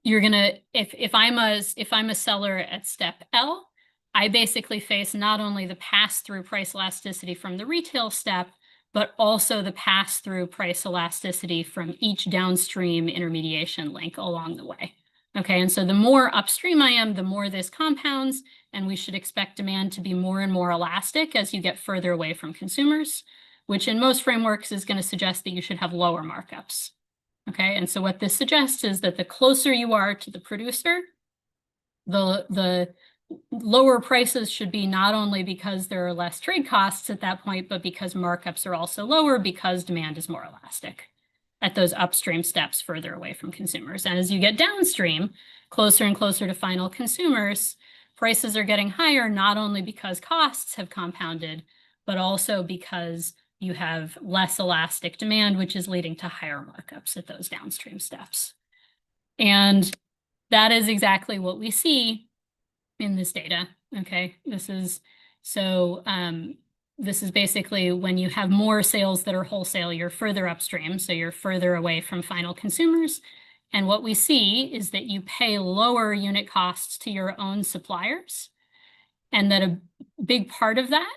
you're gonna, if I'm a seller at step L, I basically face not only the pass-through price elasticity from the retail step, but also the pass-through price elasticity from each downstream intermediation link along the way. Okay, and so the more upstream I am, the more this compounds, and we should expect demand to be more and more elastic as you get further away from consumers, which in most frameworks is going to suggest that you should have lower markups. Okay, and so what this suggests is that the closer you are to the producer, the lower prices should be not only because there are less trade costs at that point, but because markups are also lower because demand is more elastic at those upstream steps further away from consumers. And as you get downstream, closer and closer to final consumers, prices are getting higher, not only because costs have compounded, but also because you have less elastic demand, which is leading to higher markups at those downstream steps. And that is exactly what we see in this data. Okay, this is basically when you have more sales that are wholesale, you're further upstream, so you're further away from final consumers. And what we see is that you pay lower unit costs to your own suppliers, and that a big part of that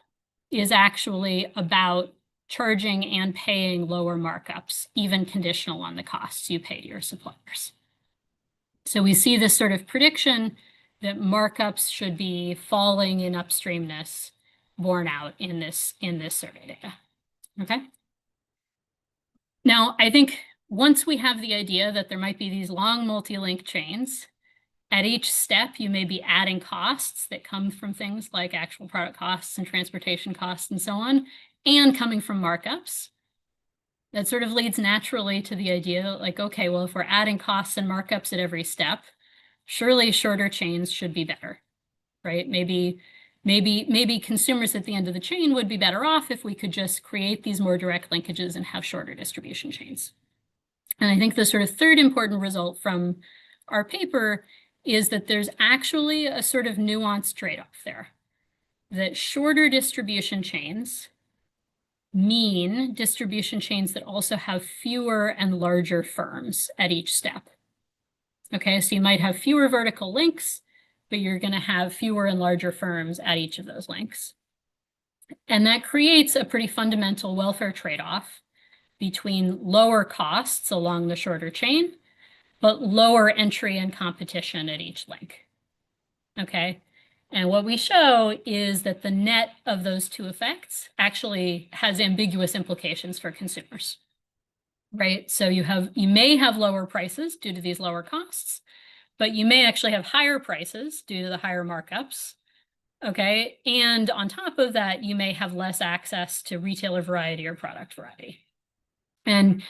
is actually about charging and paying lower markups, even conditional on the costs you pay to your suppliers. So we see this sort of prediction that markups should be falling in upstreamness borne out in this survey data. Okay. Now, I think once we have the idea that there might be these long multi-link chains, at each step, you may be adding costs that come from things like actual product costs and transportation costs and so on, and coming from markups. That sort of leads naturally to the idea like, okay, well, if we're adding costs and markups at every step, surely shorter chains should be better, right? Maybe consumers at the end of the chain would be better off if we could just create these more direct linkages and have shorter distribution chains. And I think the sort of third important result from our paper is that there's actually a sort of nuanced trade-off there, that shorter distribution chains mean distribution chains that also have fewer and larger firms at each step. Okay, so you might have fewer vertical links, but you're going to have fewer and larger firms at each of those links. And that creates a pretty fundamental welfare trade-off between lower costs along the shorter chain, but lower entry and competition at each link. Okay, and what we show is that the net of those two effects actually has ambiguous implications for consumers, right? So you may have lower prices due to these lower costs, but you may actually have higher prices due to the higher markups, okay? And on top of that, you may have less access to retailer variety or product variety. And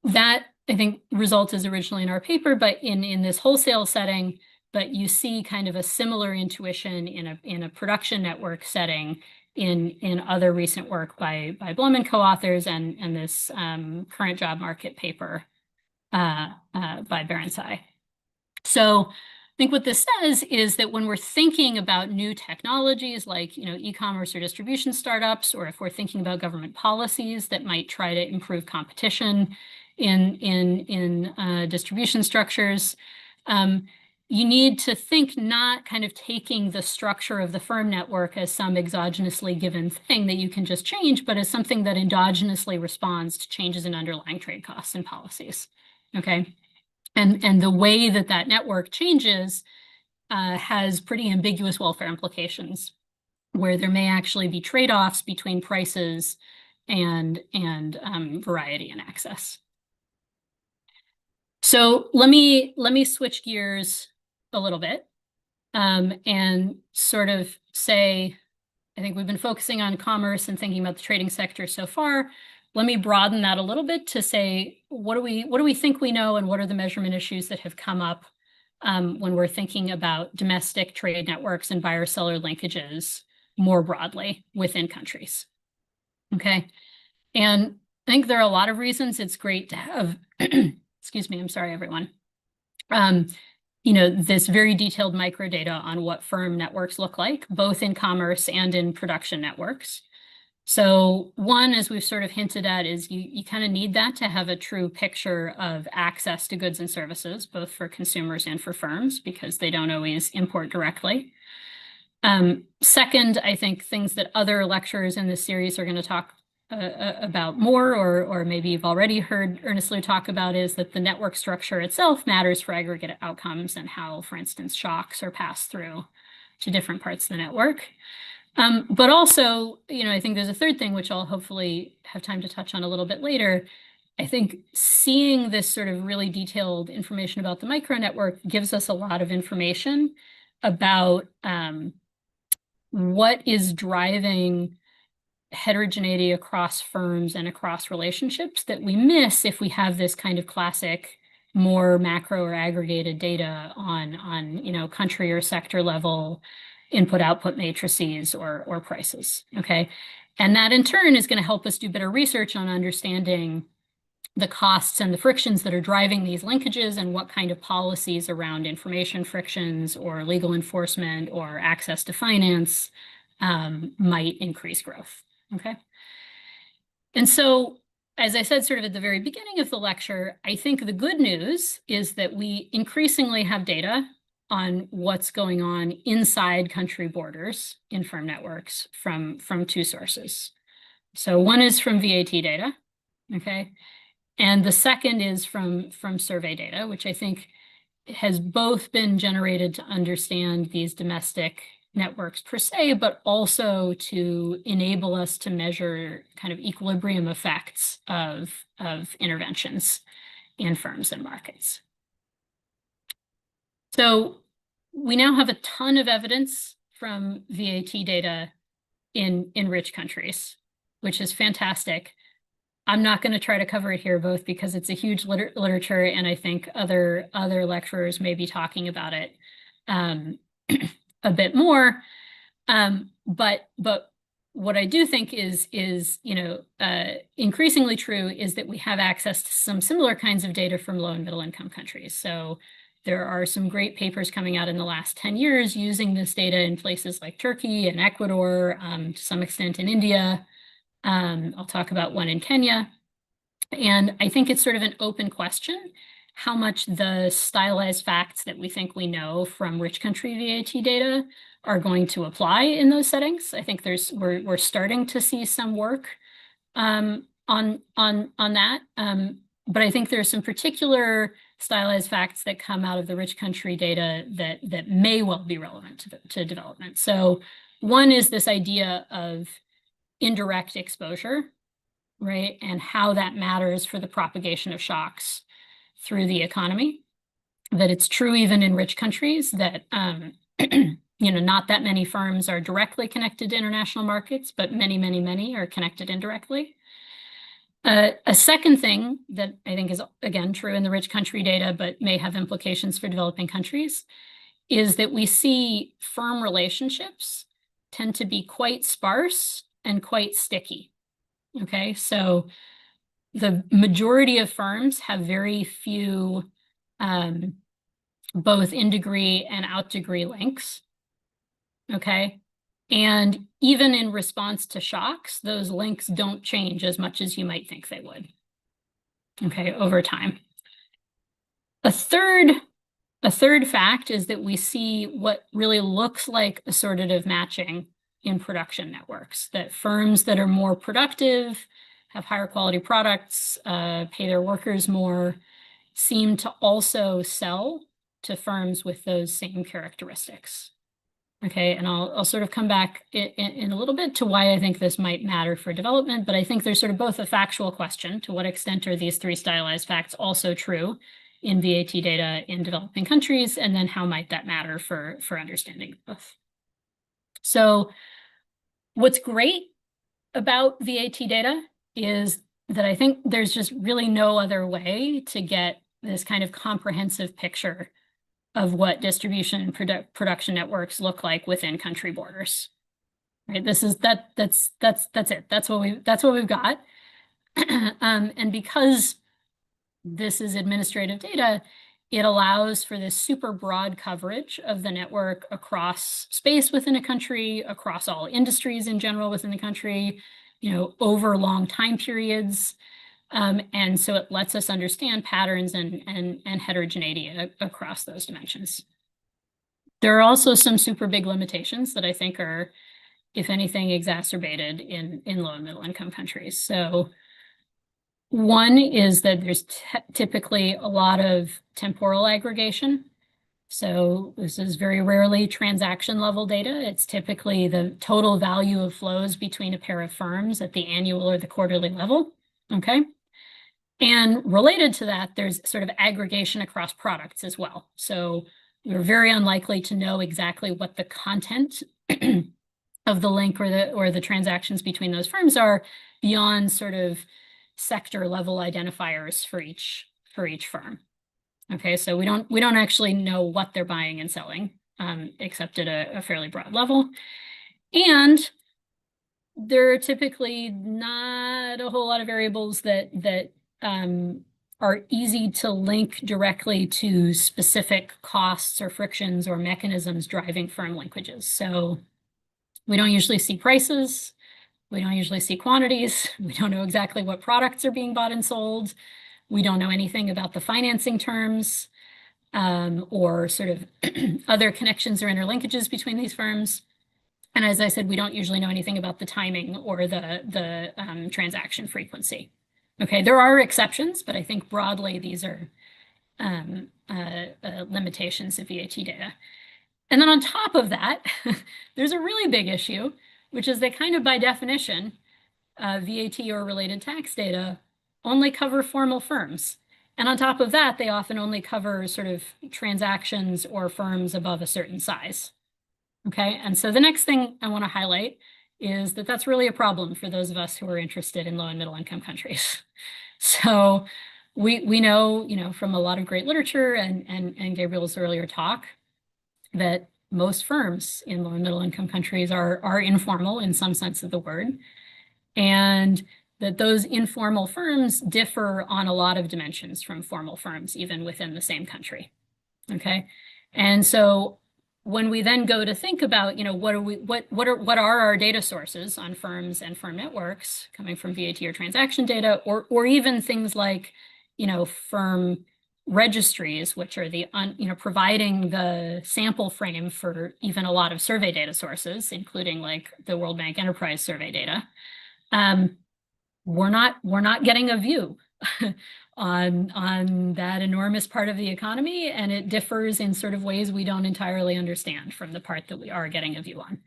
that, I think, result is originally in our paper, but in this wholesale setting, but you see kind of a similar intuition in a production network setting in other recent work by Blum and co-authors and this current job market paper by Barentsai. So think what this says is that when we're thinking about new technologies like, e-commerce or distribution startups, or if we're thinking about government policies that might try to improve competition in distribution structures, you need to think not kind of taking the structure of the firm network as some exogenously given thing that you can just change, but as something that endogenously responds to changes in underlying trade costs and policies. Okay. And the way that that network changes has pretty ambiguous welfare implications, where there may actually be trade-offs between prices and variety and access. So let me switch gears a little bit and sort of say, I think we've been focusing on commerce and thinking about the trading sector so far. Let me broaden that a little bit to say, what do we think we know, and what are the measurement issues that have come up when we're thinking about domestic trade networks and buyer-seller linkages more broadly within countries? Okay, and I think there are a lot of reasons it's great to have, excuse me, I'm sorry, everyone. This very detailed microdata on what firm networks look like, both in commerce and in production networks. So one, as we've sort of hinted at, is you kind of need that to have a true picture of access to goods and services, both for consumers and for firms, because they don't always import directly. Second, I think things that other lecturers in this series are going to talk about more, or maybe you've already heard Ernest Liu talk about, is that the network structure itself matters for aggregate outcomes and how, for instance, shocks are passed through to different parts of the network. But also, I think there's a third thing, which I'll hopefully have time to touch on a little bit later. I think seeing this sort of really detailed information about the micro network gives us a lot of information about what is driving heterogeneity across firms and across relationships that we miss if we have this kind of classic, more macro or aggregated data on country or sector level input-output matrices or prices. Okay, and that in turn is going to help us do better research on understanding the costs and the frictions that are driving these linkages, and what kind of policies around information frictions or legal enforcement or access to finance might increase growth. Okay. And so, as I said sort of at the very beginning of the lecture, I think the good news is that we increasingly have data on what's going on inside country borders in firm networks from two sources. So one is from VAT data, okay? And the second is from survey data, which I think has both been generated to understand these domestic networks per se, but also to enable us to measure kind of equilibrium effects of interventions in firms and markets. So we now have a ton of evidence from VAT data in rich countries, which is fantastic. I'm not going to try to cover it here, both because it's a huge literature, and I think other lecturers may be talking about it a bit more. But what I do think is increasingly true is that we have access to some similar kinds of data from low and middle income countries. So there are some great papers coming out in the last 10 years using this data in places like Turkey and Ecuador, to some extent in India. I'll talk about one in Kenya. And I think it's sort of an open question how much the stylized facts that we think we know from rich country VAT data are going to apply in those settings. I think we're starting to see some work on that. But I think there's some particular stylized facts that come out of the rich country data that may well be relevant to development. So one is this idea of indirect exposure, right? And how that matters for the propagation of shocks through the economy. That it's true even in rich countries that not that many firms are directly connected to international markets, but many, many, many are connected indirectly. A second thing that I think is, again, true in the rich country data, but may have implications for developing countries, is that we see firm relationships tend to be quite sparse and quite sticky. Okay, so the majority of firms have very few both in degree and out degree links. Okay. And even in response to shocks, those links don't change as much as you might think they would. Okay, over time. A third fact is that we see what really looks like assortative matching in production networks, that firms that are more productive, have higher quality products, pay their workers more, seem to also sell to firms with those same characteristics. Okay, and I'll sort of come back in a little bit to why I think this might matter for development, but I think there's sort of both a factual question, to what extent are these three stylized facts also true in VAT data in developing countries, and then how might that matter for understanding both. So what's great about VAT data is that I think there's just really no other way to get this kind of comprehensive picture of what distribution and production networks look like within country borders. Right? That's it. That's what we've got. And because this is administrative data, it allows for this super broad coverage of the network across space within a country, across all industries in general within the country, over long time periods. And so it lets us understand patterns and heterogeneity across those dimensions. There are also some super big limitations that I think are, if anything, exacerbated in low and middle income countries. So one is that there's typically a lot of temporal aggregation. So this is very rarely transaction level data. It's typically the total value of flows between a pair of firms at the annual or the quarterly level. Okay. And related to that, there's sort of aggregation across products as well. So we're very unlikely to know exactly what the content of the link or the transactions between those firms are beyond sort of sector level identifiers for each firm. Okay, so we don't actually know what they're buying and selling, except at a fairly broad level. And there are typically not a whole lot of variables that are easy to link directly to specific costs or frictions or mechanisms driving firm linkages. So we don't usually see prices. We don't usually see quantities. We don't know exactly what products are being bought and sold. We don't know anything about the financing terms or sort of other connections or interlinkages between these firms. And as I said, we don't usually know anything about the timing or the transaction frequency. Okay, there are exceptions, but I think broadly these are limitations of VAT data. And then on top of that, there's a really big issue, which is that kind of by definition, VAT or related tax data only cover formal firms. And on top of that, they often only cover sort of transactions or firms above a certain size. Okay, and so the next thing I want to highlight is that that's really a problem for those of us who are interested in low and middle income countries. So we know, from a lot of great literature and Gabriel's earlier talk, that most firms in low and middle income countries are informal in some sense of the word, and that those informal firms differ on a lot of dimensions from formal firms, even within the same country. Okay, and so when we then go to think about, what are our data sources on firms and firm networks coming from VAT or transaction data, or even things like, firm registries, which are providing the sample frame for even a lot of survey data sources, including like the World Bank Enterprise Survey data. We're not getting a view on that enormous part of the economy, and it differs in sort of ways we don't entirely understand from the part that we are getting a view on.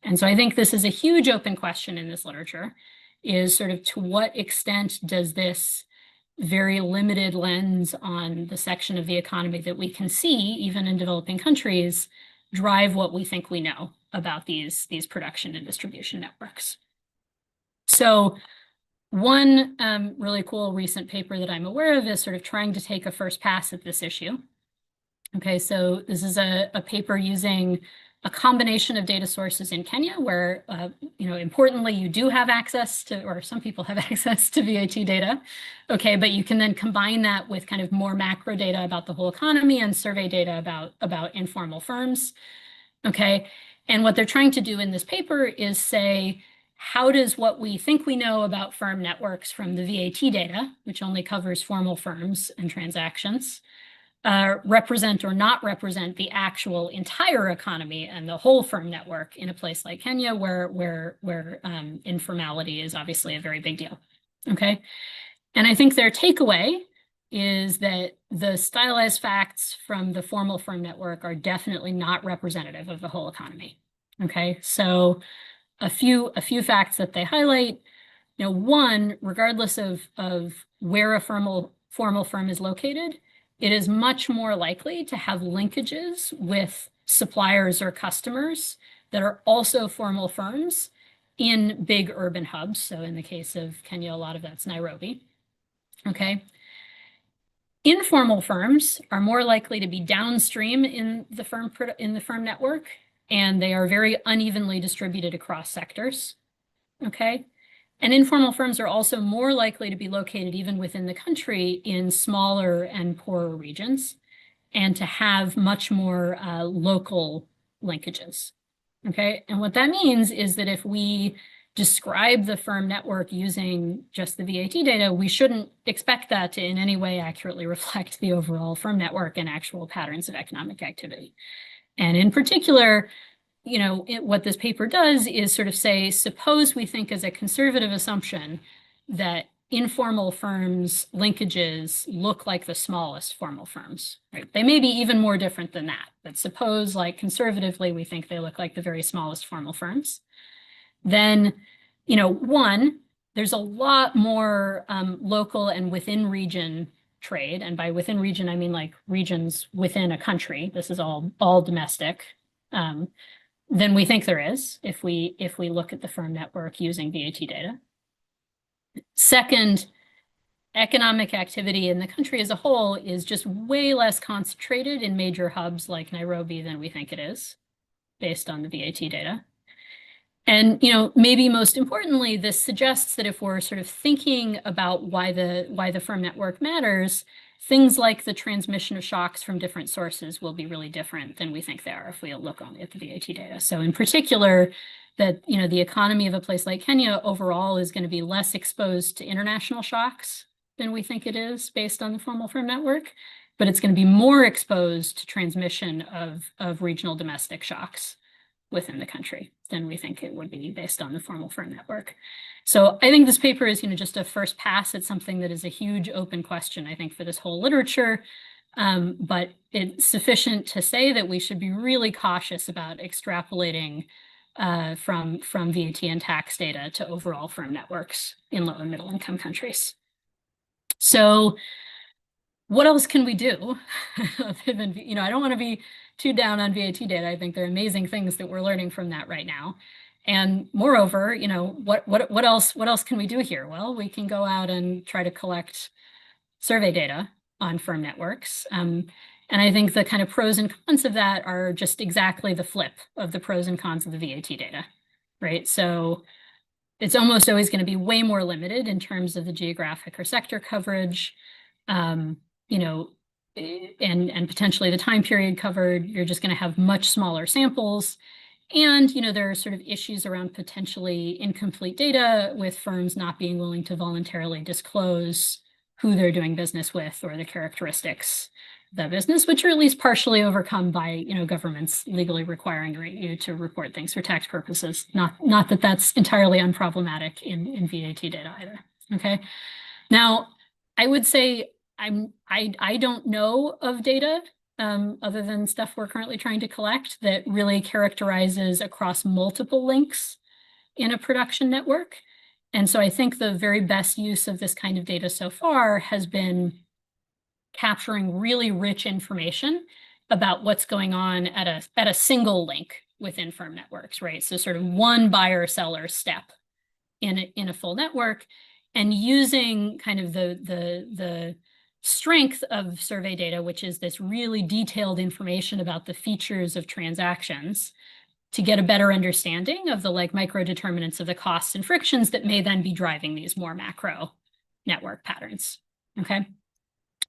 And so I think this is a huge open question in this literature, is sort of to what extent does this very limited lens on the section of the economy that we can see, even in developing countries, drive what we think we know about these production and distribution networks. So one really cool recent paper that I'm aware of is sort of trying to take a first pass at this issue. Okay, so this is a paper using a combination of data sources in Kenya where, importantly, you do have access to, or some people have access to VAT data. Okay, but you can then combine that with kind of more macro data about the whole economy and survey data about informal firms. Okay, and what they're trying to do in this paper is say, how does what we think we know about firm networks from the VAT data, which only covers formal firms and transactions, represent or not represent the actual entire economy and the whole firm network in a place like Kenya, where informality is obviously a very big deal. Okay, and I think their takeaway is that the stylized facts from the formal firm network are definitely not representative of the whole economy. Okay, so a few facts that they highlight. One, regardless of where a formal firm is located, it is much more likely to have linkages with suppliers or customers that are also formal firms in big urban hubs. So in the case of Kenya, a lot of that's Nairobi. Okay. Informal firms are more likely to be downstream in the firm network, and they are very unevenly distributed across sectors. Okay. And informal firms are also more likely to be located even within the country in smaller and poorer regions and to have much more local linkages. Okay, and what that means is that if we describe the firm network using just the VAT data, we shouldn't expect that to in any way accurately reflect the overall firm network and actual patterns of economic activity. And in particular, what this paper does is sort of say, suppose we think as a conservative assumption that informal firms' linkages look like the smallest formal firms, right? They may be even more different than that, but suppose, like, conservatively, we think they look like the very smallest formal firms. Then, one, there's a lot more local and within region trade. And by within region, I mean like regions within a country. This is all domestic. Than we think there is if we look at the firm network using VAT data. Second, economic activity in the country as a whole is just way less concentrated in major hubs like Nairobi than we think it is, based on the VAT data. And maybe most importantly, this suggests that if we're sort of thinking about why the firm network matters, things like the transmission of shocks from different sources will be really different than we think they are if we look only at the VAT data. So in particular, that the economy of a place like Kenya overall is going to be less exposed to international shocks than we think it is based on the formal firm network, but it's going to be more exposed to transmission of regional domestic shocks within the country than we think it would be based on the formal firm network. So I think this paper is, just a first pass at something that is a huge open question, I think, for this whole literature. But it's sufficient to say that we should be really cautious about extrapolating from VAT and tax data to overall firm networks in low and middle income countries. So what else can we do? Other than, I don't want to be too down on VAT data. I think there are amazing things that we're learning from that right now. And moreover, what else can we do here? Well, we can go out and try to collect survey data on firm networks. And I think the kind of pros and cons of that are just exactly the flip of the pros and cons of the VAT data, right? So it's almost always going to be way more limited in terms of the geographic or sector coverage. And potentially the time period covered. You're just going to have much smaller samples. And, there are sort of issues around potentially incomplete data with firms not being willing to voluntarily disclose who they're doing business with or the characteristics of that business, which are at least partially overcome by, governments legally requiring you to report things for tax purposes. Not that that's entirely unproblematic in VAT data either. Okay. Now, I would say I don't know of data other than stuff we're currently trying to collect that really characterizes across multiple links in a production network. And so I think the very best use of this kind of data so far has been capturing really rich information about what's going on at a single link within firm networks, right? So sort of one buyer-seller step in a full network, and using kind of the strength of survey data, which is this really detailed information about the features of transactions, to get a better understanding of the micro determinants of the costs and frictions that may then be driving these more macro network patterns. Okay,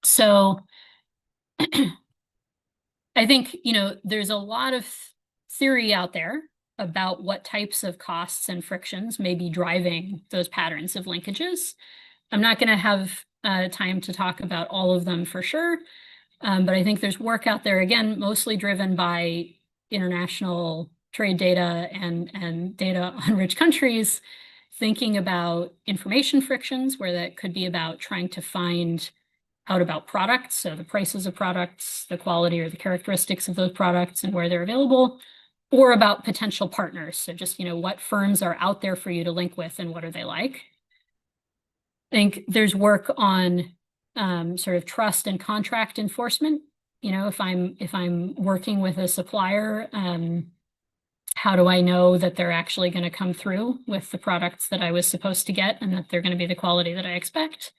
so I think, there's a lot of theory out there about what types of costs and frictions may be driving those patterns of linkages. I'm not going to have time to talk about all of them for sure, but I think there's work out there, again, mostly driven by international trade data and data on rich countries, thinking about information frictions, where that could be about trying to find out about products, so the prices of products, the quality or the characteristics of those products and where they're available, or about potential partners. So just, what firms are out there for you to link with and what are they like? I think there's work on sort of trust and contract enforcement. If I'm working with a supplier, how do I know that they're actually going to come through with the products that I was supposed to get and that they're going to be the quality that I expect?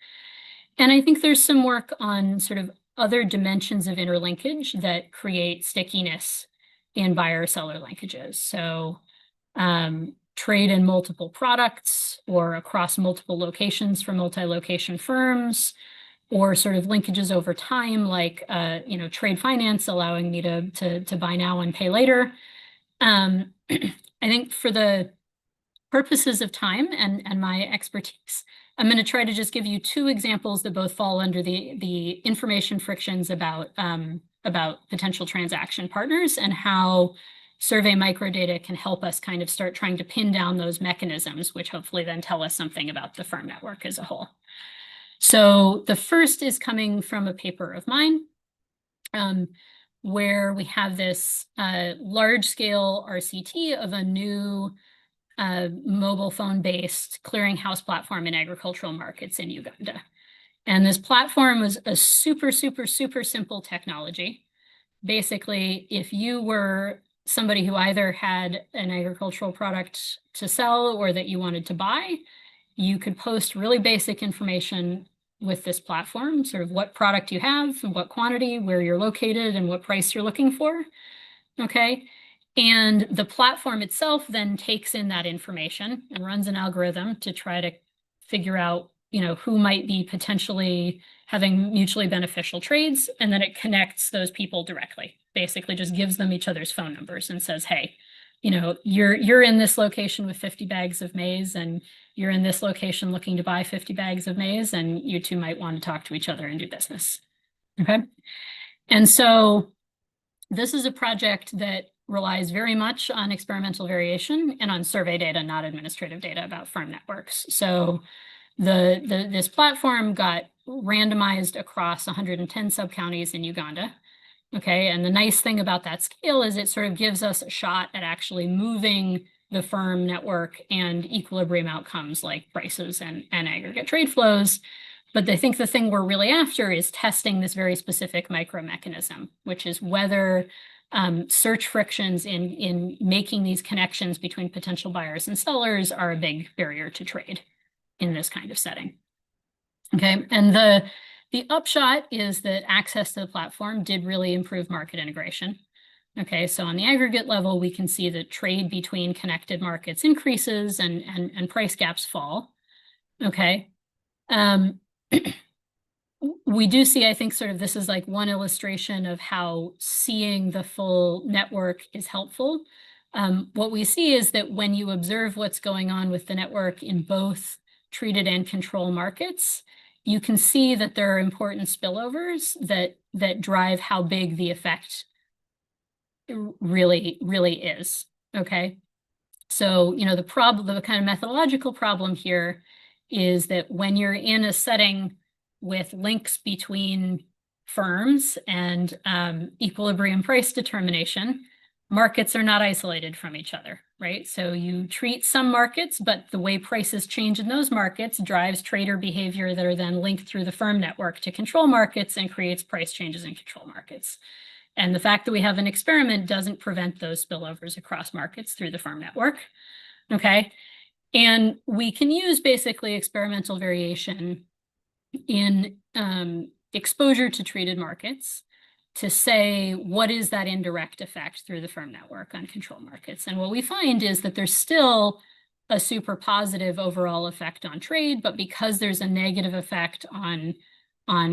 And I think there's some work on sort of other dimensions of interlinkage that create stickiness in buyer-seller linkages. So trade in multiple products or across multiple locations for multi-location firms, or sort of linkages over time, like trade finance allowing me to buy now and pay later. I think for the purposes of time and my expertise, I'm going to try to just give you two examples that both fall under the information frictions about potential transaction partners and how survey microdata can help us kind of start trying to pin down those mechanisms, which hopefully then tell us something about the firm network as a whole. So the first is coming from a paper of mine, where we have this large-scale RCT of a new mobile phone-based clearinghouse platform in agricultural markets in Uganda. And this platform was a super, super, super simple technology. Basically, if you were somebody who either had an agricultural product to sell or that you wanted to buy, you could post really basic information with this platform, sort of what product you have, and what quantity, where you're located, and what price you're looking for. Okay. And the platform itself then takes in that information and runs an algorithm to try to figure out, who might be potentially having mutually beneficial trades. And then it connects those people directly, basically just gives them each other's phone numbers and says, hey, you're in this location with 50 bags of maize, and you're in this location looking to buy 50 bags of maize, and you two might want to talk to each other and do business. Okay. And so this is a project that relies very much on experimental variation and on survey data, not administrative data about firm networks. So this platform got randomized across 110 sub-counties in Uganda. Okay, and the nice thing about that scale is it sort of gives us a shot at actually moving the firm network and equilibrium outcomes like prices and aggregate trade flows. But I think the thing we're really after is testing this very specific micro mechanism, which is whether search frictions in making these connections between potential buyers and sellers are a big barrier to trade in this kind of setting. Okay, and the upshot is that access to the platform did really improve market integration. Okay, so on the aggregate level, we can see that trade between connected markets increases and price gaps fall. Okay. We do see, I think, sort of this is like one illustration of how seeing the full network is helpful. What we see is that when you observe what's going on with the network in both treated and control markets, you can see that there are important spillovers that drive how big the effect really is. Okay. So, the kind of methodological problem here is that when you're in a setting with links between firms and equilibrium price determination, markets are not isolated from each other, right? So you treat some markets, but the way prices change in those markets drives trader behavior that are then linked through the firm network to control markets and creates price changes in control markets. And the fact that we have an experiment doesn't prevent those spillovers across markets through the firm network, okay? And we can use basically experimental variation in exposure to traded markets to say, what is that indirect effect through the firm network on control markets? And what we find is that there's still a super positive overall effect on trade, but because there's a negative effect on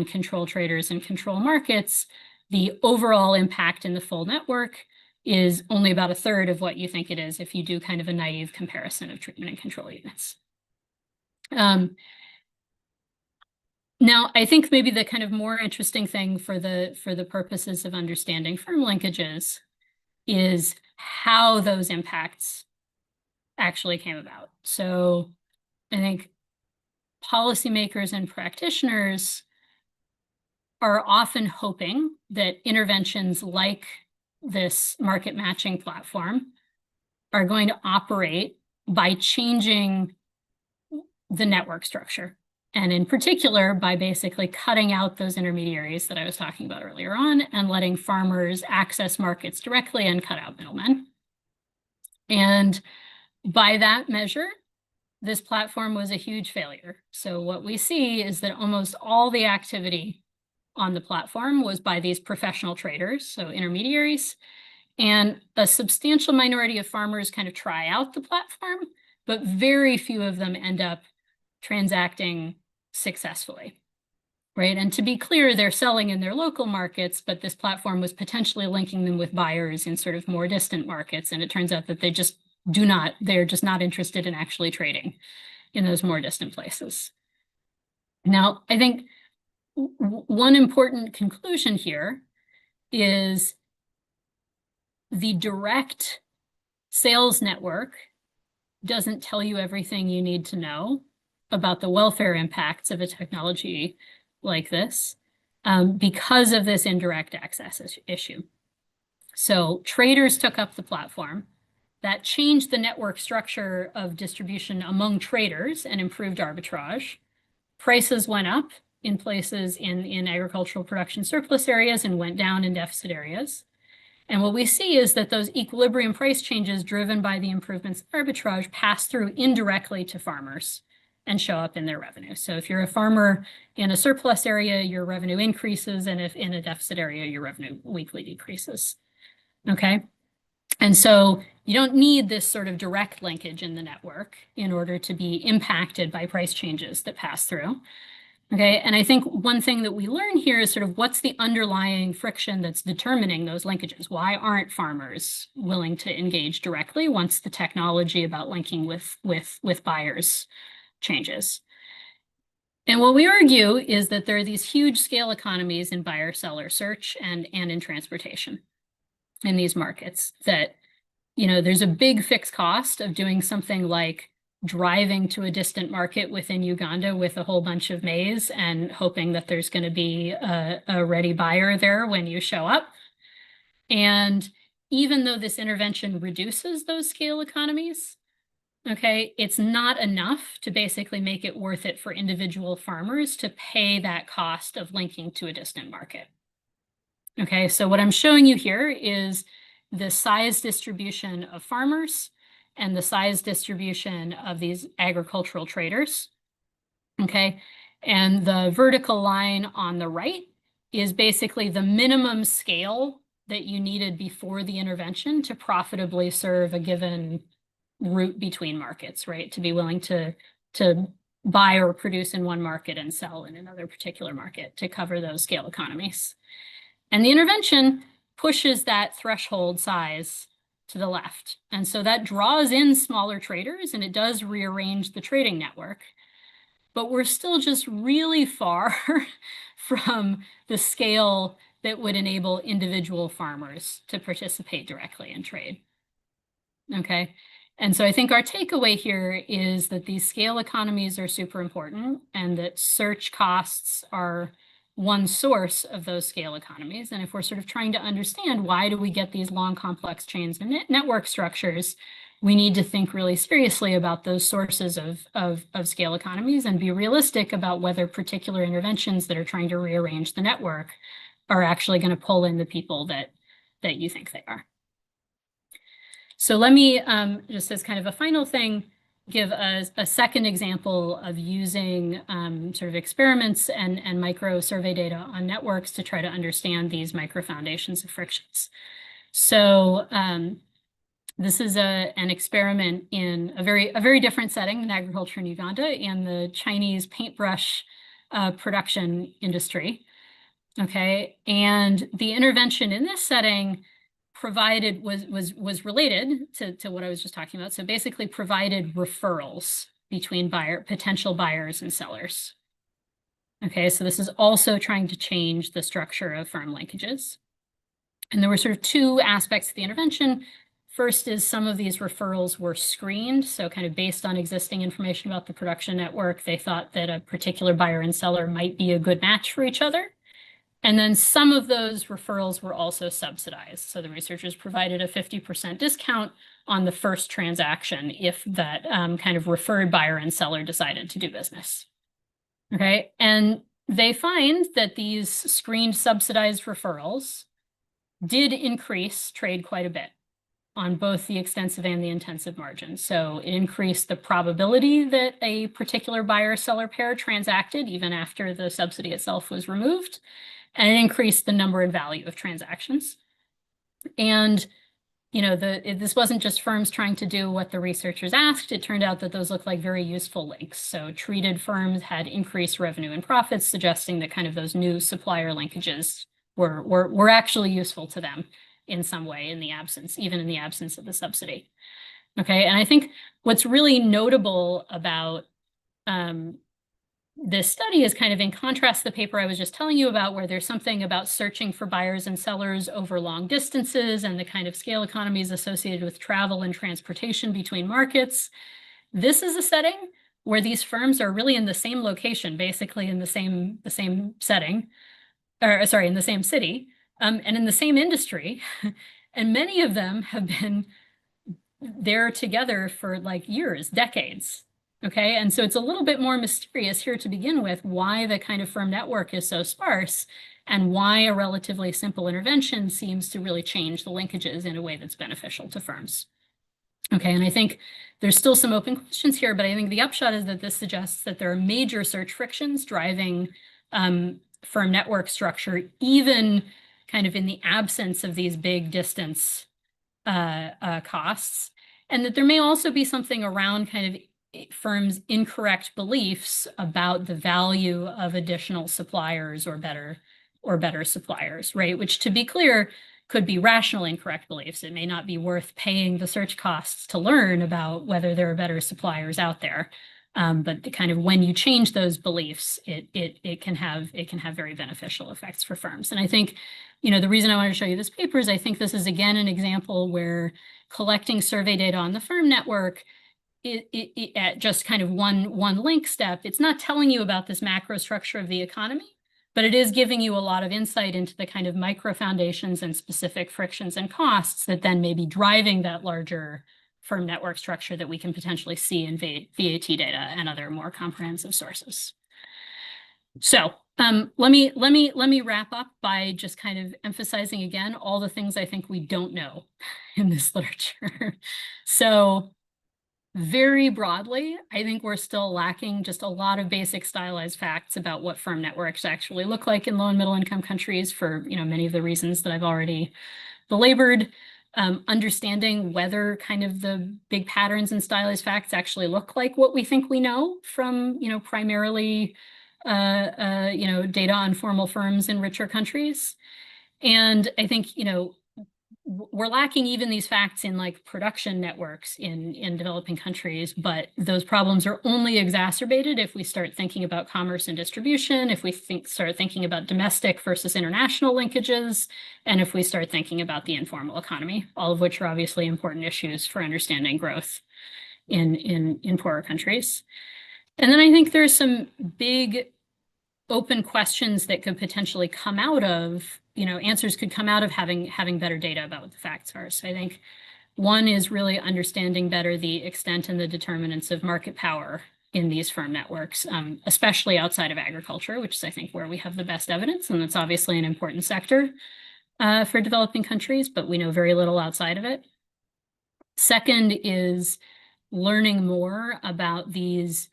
control traders and control markets, the overall impact in the full network is only about a third of what you think it is if you do kind of a naive comparison of treatment and control units. Now, I think maybe the kind of more interesting thing for the purposes of understanding firm linkages is how those impacts actually came about. So I think policymakers and practitioners are often hoping that interventions like this market matching platform are going to operate by changing the network structure. And in particular, by basically cutting out those intermediaries that I was talking about earlier on and letting farmers access markets directly and cut out middlemen. And by that measure, this platform was a huge failure. So what we see is that almost all the activity on the platform was by these professional traders, so intermediaries, and a substantial minority of farmers kind of try out the platform, but very few of them end up transacting successfully, right? And to be clear, they're selling in their local markets, but this platform was potentially linking them with buyers in sort of more distant markets. And it turns out that they're just not interested in actually trading in those more distant places. Now, I think one important conclusion here is the direct sales network doesn't tell you everything you need to know about the welfare impacts of a technology like this because of this indirect access issue. So traders took up the platform. That changed the network structure of distribution among traders and improved arbitrage. Prices went up in places in agricultural production surplus areas and went down in deficit areas. And what we see is that those equilibrium price changes driven by the improvements in arbitrage pass through indirectly to farmers and show up in their revenue. So if you're a farmer in a surplus area, your revenue increases, and if in a deficit area, your revenue weakly decreases. Okay? And so you don't need this sort of direct linkage in the network in order to be impacted by price changes that pass through. Okay, and I think one thing that we learn here is sort of what's the underlying friction that's determining those linkages? Why aren't farmers willing to engage directly once the technology about linking with buyers changes? And what we argue is that there are these huge scale economies in buyer-seller search and in transportation in these markets that, there's a big fixed cost of doing something like driving to a distant market within Uganda with a whole bunch of maize and hoping that there's going to be a ready buyer there when you show up. And even though this intervention reduces those scale economies, okay, it's not enough to basically make it worth it for individual farmers to pay that cost of linking to a distant market. Okay, so what I'm showing you here is the size distribution of farmers and the size distribution of these agricultural traders, okay? And the vertical line on the right is basically the minimum scale that you needed before the intervention to profitably serve a given route between markets, right? To be willing to buy or produce in one market and sell in another particular market to cover those scale economies. And the intervention pushes that threshold size to the left. And so that draws in smaller traders and it does rearrange the trading network. But we're still just really far from the scale that would enable individual farmers to participate directly in trade. Okay. And so I think our takeaway here is that these scale economies are super important and that search costs are one source of those scale economies. And if we're sort of trying to understand why do we get these long, complex chains and network structures, we need to think really seriously about those sources of scale economies and be realistic about whether particular interventions that are trying to rearrange the network are actually going to pull in the people that that you think they are. So let me, just as kind of a final thing, give a second example of using sort of experiments and micro survey data on networks to try to understand these micro foundations of frictions. So this is an experiment in a very different setting in agriculture in Uganda, in the Chinese paintbrush production industry. Okay, and the intervention in this setting provided was related to what I was just talking about. So basically provided referrals between potential buyers and sellers. Okay, so this is also trying to change the structure of firm linkages. And there were sort of two aspects to the intervention. First is some of these referrals were screened. So kind of based on existing information about the production network, they thought that a particular buyer and seller might be a good match for each other. And then some of those referrals were also subsidized. So the researchers provided a 50% discount on the first transaction if that kind of referred buyer and seller decided to do business. Okay, and they find that these screened subsidized referrals did increase trade quite a bit on both the extensive and the intensive margins. So it increased the probability that a particular buyer-seller pair transacted even after the subsidy itself was removed, and it increased the number and value of transactions. And this wasn't just firms trying to do what the researchers asked. It turned out that those looked like very useful links. So treated firms had increased revenue and profits, suggesting that kind of those new supplier linkages were actually useful to them in some way even in the absence of the subsidy. Okay, and I think what's really notable about this study is kind of in contrast to the paper I was just telling you about, where there's something about searching for buyers and sellers over long distances and the kind of scale economies associated with travel and transportation between markets. This is a setting where these firms are really in the same location, basically in the same setting, or sorry, in the same city, and in the same industry. And many of them have been there together for like years, decades. Okay, and so it's a little bit more mysterious here to begin with why the kind of firm network is so sparse and why a relatively simple intervention seems to really change the linkages in a way that's beneficial to firms. Okay, and I think there's still some open questions here, but I think the upshot is that this suggests that there are major search frictions driving firm network structure, even kind of in the absence of these big distance costs, and that there may also be something around kind of firms' incorrect beliefs about the value of additional suppliers or better suppliers, right? Which, to be clear, could be rational incorrect beliefs. It may not be worth paying the search costs to learn about whether there are better suppliers out there. But kind of when you change those beliefs, it can have very beneficial effects for firms. And I think, the reason I wanted to show you this paper is I think this is again an example where collecting survey data on the firm network at just kind of one link step, it's not telling you about this macro structure of the economy, but it is giving you a lot of insight into the kind of micro foundations and specific frictions and costs that then may be driving that larger firm network structure that we can potentially see in VAT data and other more comprehensive sources. So let me wrap up by just kind of emphasizing again all the things I think we don't know in this literature. So very broadly, I think we're still lacking just a lot of basic stylized facts about what firm networks actually look like in low and middle income countries for many of the reasons that I've already belabored. Understanding whether kind of the big patterns and stylized facts actually look like what we think we know from primarily data on formal firms in richer countries. And I think we're lacking even these facts in like production networks in developing countries, but those problems are only exacerbated if we start thinking about commerce and distribution, if we start thinking about domestic versus international linkages, and if we start thinking about the informal economy, all of which are obviously important issues for understanding growth in poorer countries. And then I think there's some big open questions that could potentially come out of, answers could come out of having better data about what the facts are. So I think one is really understanding better the extent and the determinants of market power in these firm networks, especially outside of agriculture, which is, I think, where we have the best evidence. And that's obviously an important sector for developing countries, but we know very little outside of it. Second is learning more about these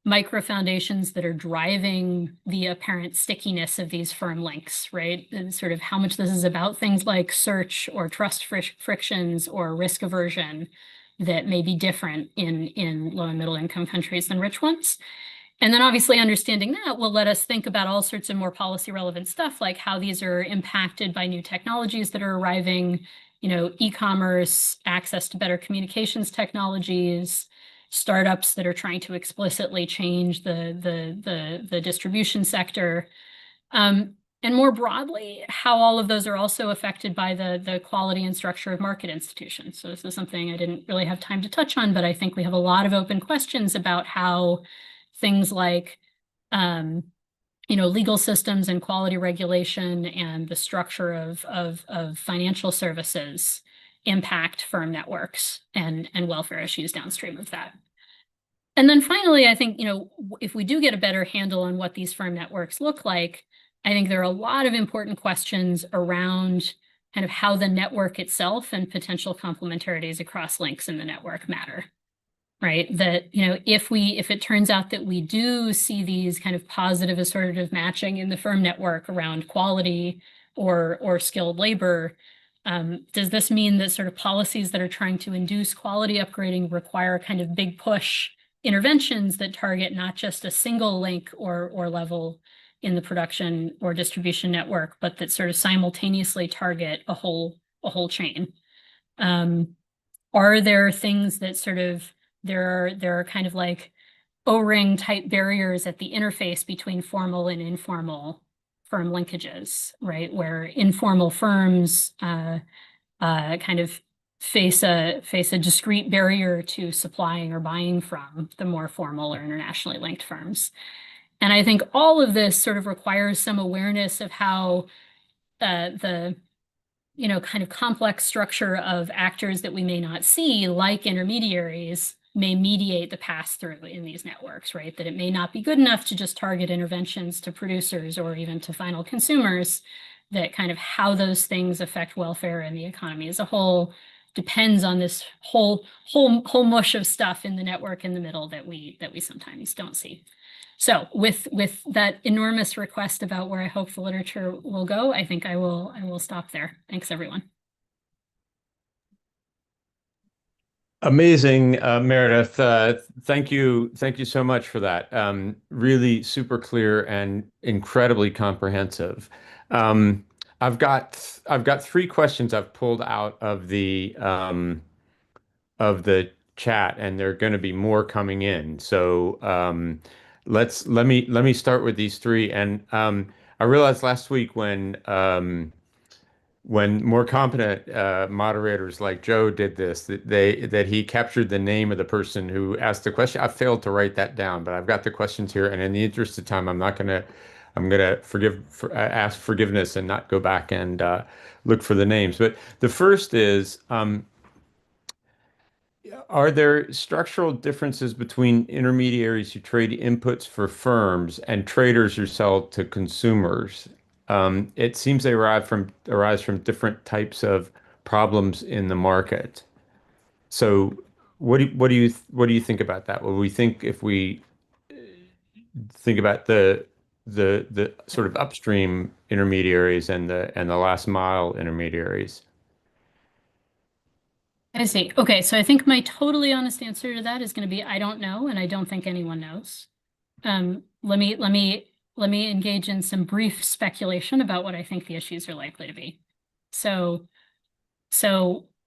micro foundations that are driving the apparent stickiness of these firm links, right? And sort of how much this is about things like search or trust frictions or risk aversion that may be different in low and middle income countries than rich ones. And then obviously understanding that will let us think about all sorts of more policy relevant stuff, like how these are impacted by new technologies that are arriving, e-commerce, access to better communications technologies, startups that are trying to explicitly change the distribution sector. And more broadly, how all of those are also affected by the quality and structure of market institutions. So this is something I didn't really have time to touch on, but I think we have a lot of open questions about how things like legal systems and quality regulation and the structure of financial services impact firm networks and welfare issues downstream of that. And then finally, I think, if we do get a better handle on what these firm networks look like, I think there are a lot of important questions around kind of how the network itself and potential complementarities across links in the network matter. Right, that if it turns out that we do see these kind of positive assortative matching in the firm network around quality or skilled labor, does this mean that sort of policies that are trying to induce quality upgrading require kind of big push interventions that target not just a single link or level in the production or distribution network, but that sort of simultaneously target a whole chain? Are there things that sort of there are kind of like O-ring type barriers at the interface between formal and informal firm linkages, right? Where informal firms kind of face a discrete barrier to supplying or buying from the more formal or internationally linked firms. And I think all of this sort of requires some awareness of how the kind of complex structure of actors that we may not see, like intermediaries, may mediate the pass-through in these networks, right? That it may not be good enough to just target interventions to producers or even to final consumers, that kind of how those things affect welfare and the economy as a whole depends on this whole mush of stuff in the network in the middle that we sometimes don't see. So with that enormous request about where I hope the literature will go, I think I will stop there. Thanks, everyone. Amazing, Meredith. Thank you so much for that. Really super clear and incredibly comprehensive. I've got three questions I've pulled out of the chat, and there are going to be more coming in. So let me start with these three. And I realized last week when more competent moderators like Joe did this, that he captured the name of the person who asked the question. I failed to write that down, but I've got the questions here, and in the interest of time, I'm gonna ask forgiveness and not go back and look for the names. But the first is, are there structural differences between intermediaries who trade inputs for firms and traders who sell to consumers? It seems they arise from different types of problems in the market. So, what do you think about that? Well, we think if we think about the sort of upstream intermediaries and the last mile intermediaries. I see. Okay, so I think my totally honest answer to that is going to be I don't know, and I don't think anyone knows. Let me engage in some brief speculation about what I think the issues are likely to be. So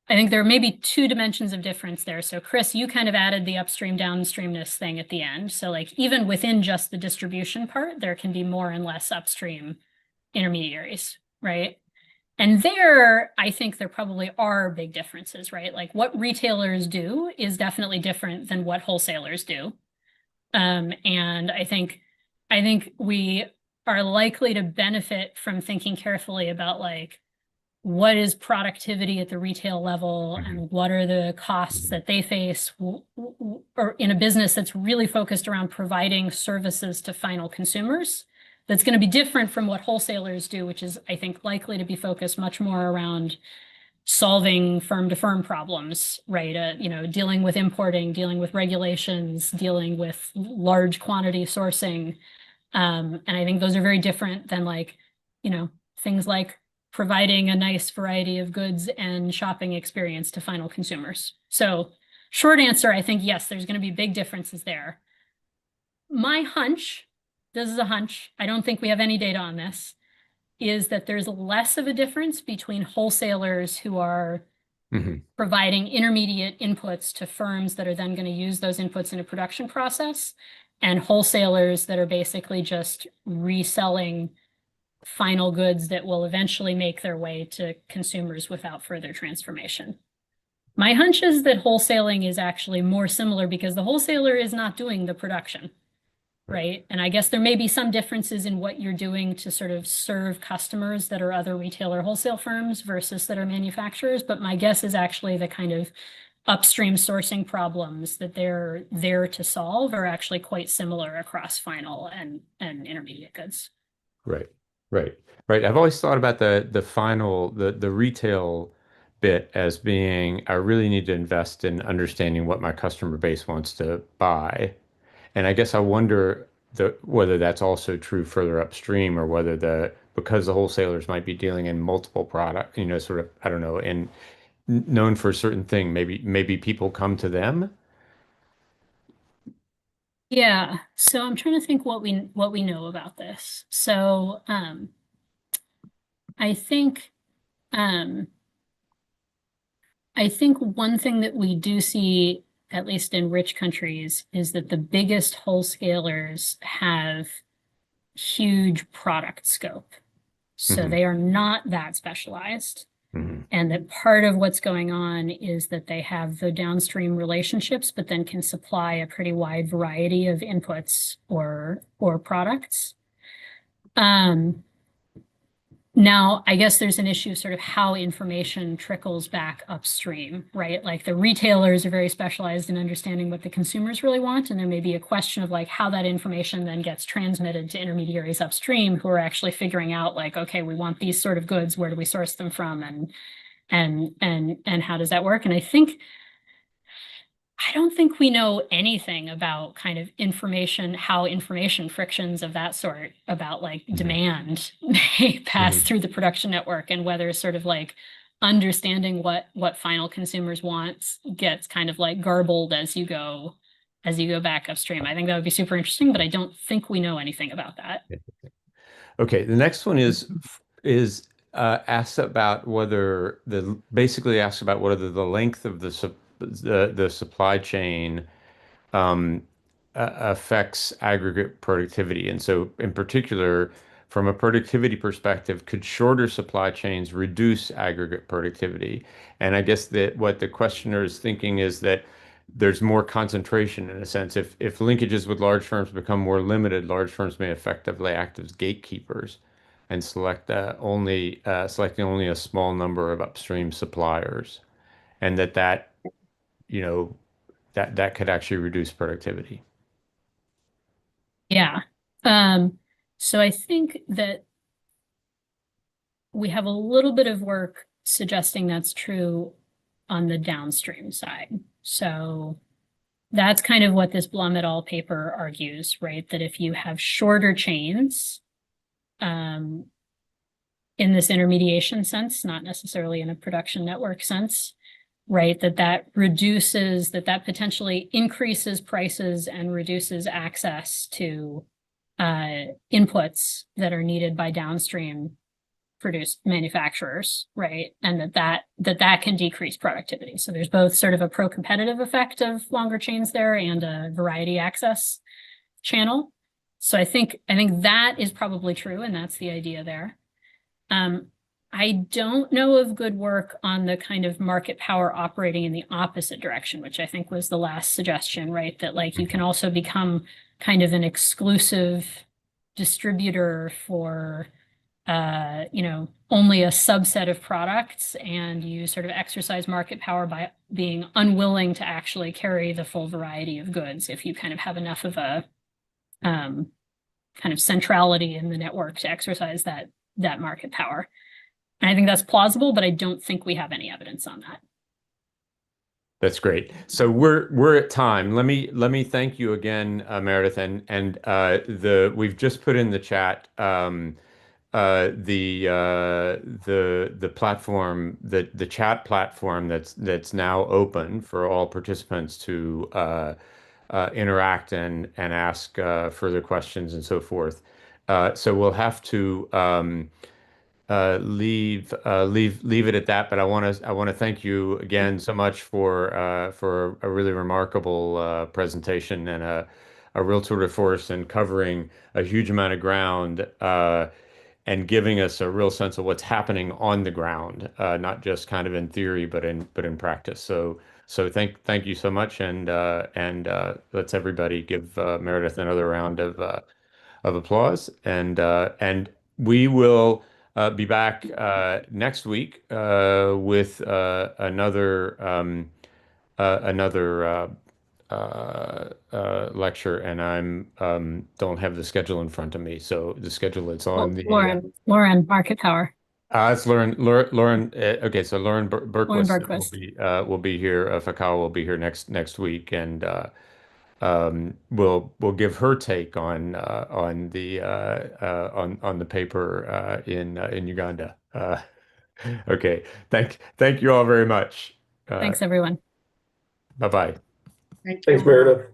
I think there may be two dimensions of difference there. So Chris, you kind of added the upstream downstreamness thing at the end. So like even within just the distribution part, there can be more and less upstream intermediaries, right? And there, I think there probably are big differences, right? Like what retailers do is definitely different than what wholesalers do. And I think we are likely to benefit from thinking carefully about like what is productivity at the retail level and what are the costs that they face or in a business that's really focused around providing services to final consumers. That's going to be different from what wholesalers do, which is, I think, likely to be focused much more around solving firm-to-firm problems, right? Dealing with importing, dealing with regulations, dealing with large quantity sourcing. And I think those are very different than things like providing a nice variety of goods and shopping experience to final consumers. So short answer, I think, yes, there's going to be big differences there. My hunch, this is a hunch, I don't think we have any data on this, is that there's less of a difference between wholesalers who are providing intermediate inputs to firms that are then going to use those inputs in a production process, and wholesalers that are basically just reselling final goods that will eventually make their way to consumers without further transformation. My hunch is that wholesaling is actually more similar because the wholesaler is not doing the production, right? And I guess there may be some differences in what you're doing to sort of serve customers that are other retail or wholesale firms versus that are manufacturers. But my guess is actually the kind of upstream sourcing problems that they're there to solve are actually quite similar across final and intermediate goods. Right, right, right. I've always thought about the retail bit as being, I really need to invest in understanding what my customer base wants to buy. And I guess I wonder whether that's also true further upstream, or whether because the wholesalers might be dealing in multiple product, sort of, I don't know, and known for a certain thing, maybe people come to them. Yeah, so I'm trying to think what we know about this. So I think um, I think one thing that we do see, at least in rich countries, is that the biggest wholesalers have huge product scope. So Hmm. they are not that specialized. Hmm. And that part of what's going on is that they have the downstream relationships, but then can supply a pretty wide variety of inputs or products. Now, I guess there's an issue of sort of how information trickles back upstream, right? Like the retailers are very specialized in understanding what the consumers really want, and there may be a question of like how that information then gets transmitted to intermediaries upstream who are actually figuring out like, okay, we want these sort of goods, where do we source them from, and how does that work? And I don't think we know anything about kind of how information frictions of that sort about like Hmm. demand may pass Hmm. through the production network, and whether sort of like understanding what final consumers want gets kind of like garbled as you go back upstream. I think that would be super interesting, but I don't think we know anything about that. Okay, the next one is asks about whether basically asks about whether the length of the supply chain um, affects aggregate productivity. And so, in particular, from a productivity perspective, could shorter supply chains reduce aggregate productivity? And I guess that what the questioner is thinking is that there's more concentration in a sense. If linkages with large firms become more limited, large firms may effectively act as gatekeepers and selecting only a small number of upstream suppliers, and that you know that could actually reduce productivity. Yeah. Um, so I think that we have a little bit of work suggesting that's true on the downstream side. So that's kind of what this Blum et al. Paper argues, right? That if you have shorter chains, um, in this intermediation sense, not necessarily in a production network sense, right? That potentially increases prices and reduces access to inputs that are needed by downstream produced manufacturers, right? And that can decrease productivity. So there's both sort of a pro-competitive effect of longer chains there and a variety access channel. So I think that is probably true, and that's the idea there. Um, I don't know of good work on the kind of market power operating in the opposite direction, which I think was the last suggestion, right? That like you can also become kind of an exclusive distributor for only a subset of products, and you sort of exercise market power by being unwilling to actually carry the full variety of goods if you kind of have enough of a kind of centrality in the network to exercise that market power. And I think that's plausible, but I don't think we have any evidence on that. That's great. So we're at time. Let me thank you again, Meredith, and the we've just put in the chat the platform, the chat platform that's now open for all participants to interact and ask further questions and so forth. So we'll have to leave it at that. But I want to thank you again so much for a really remarkable presentation and a real tour de force and covering a huge amount of ground and giving us a real sense of what's happening on the ground, not just kind of in theory, but in practice. So thank you so much, and let's everybody give Meredith another round of applause, and we will be back next week with another lecture, and I'm don't have the schedule in front of me, so the schedule is on the Lauren Market Power, it's Lauren. Okay, so Lauren Lauren Berquist Bergquist. will be here. Fakao will be here next week, and we'll give her take on the paper in Uganda. Okay, thank you all very much. Uh, Thanks, everyone. bye bye. Thank Thanks, you. Meredith.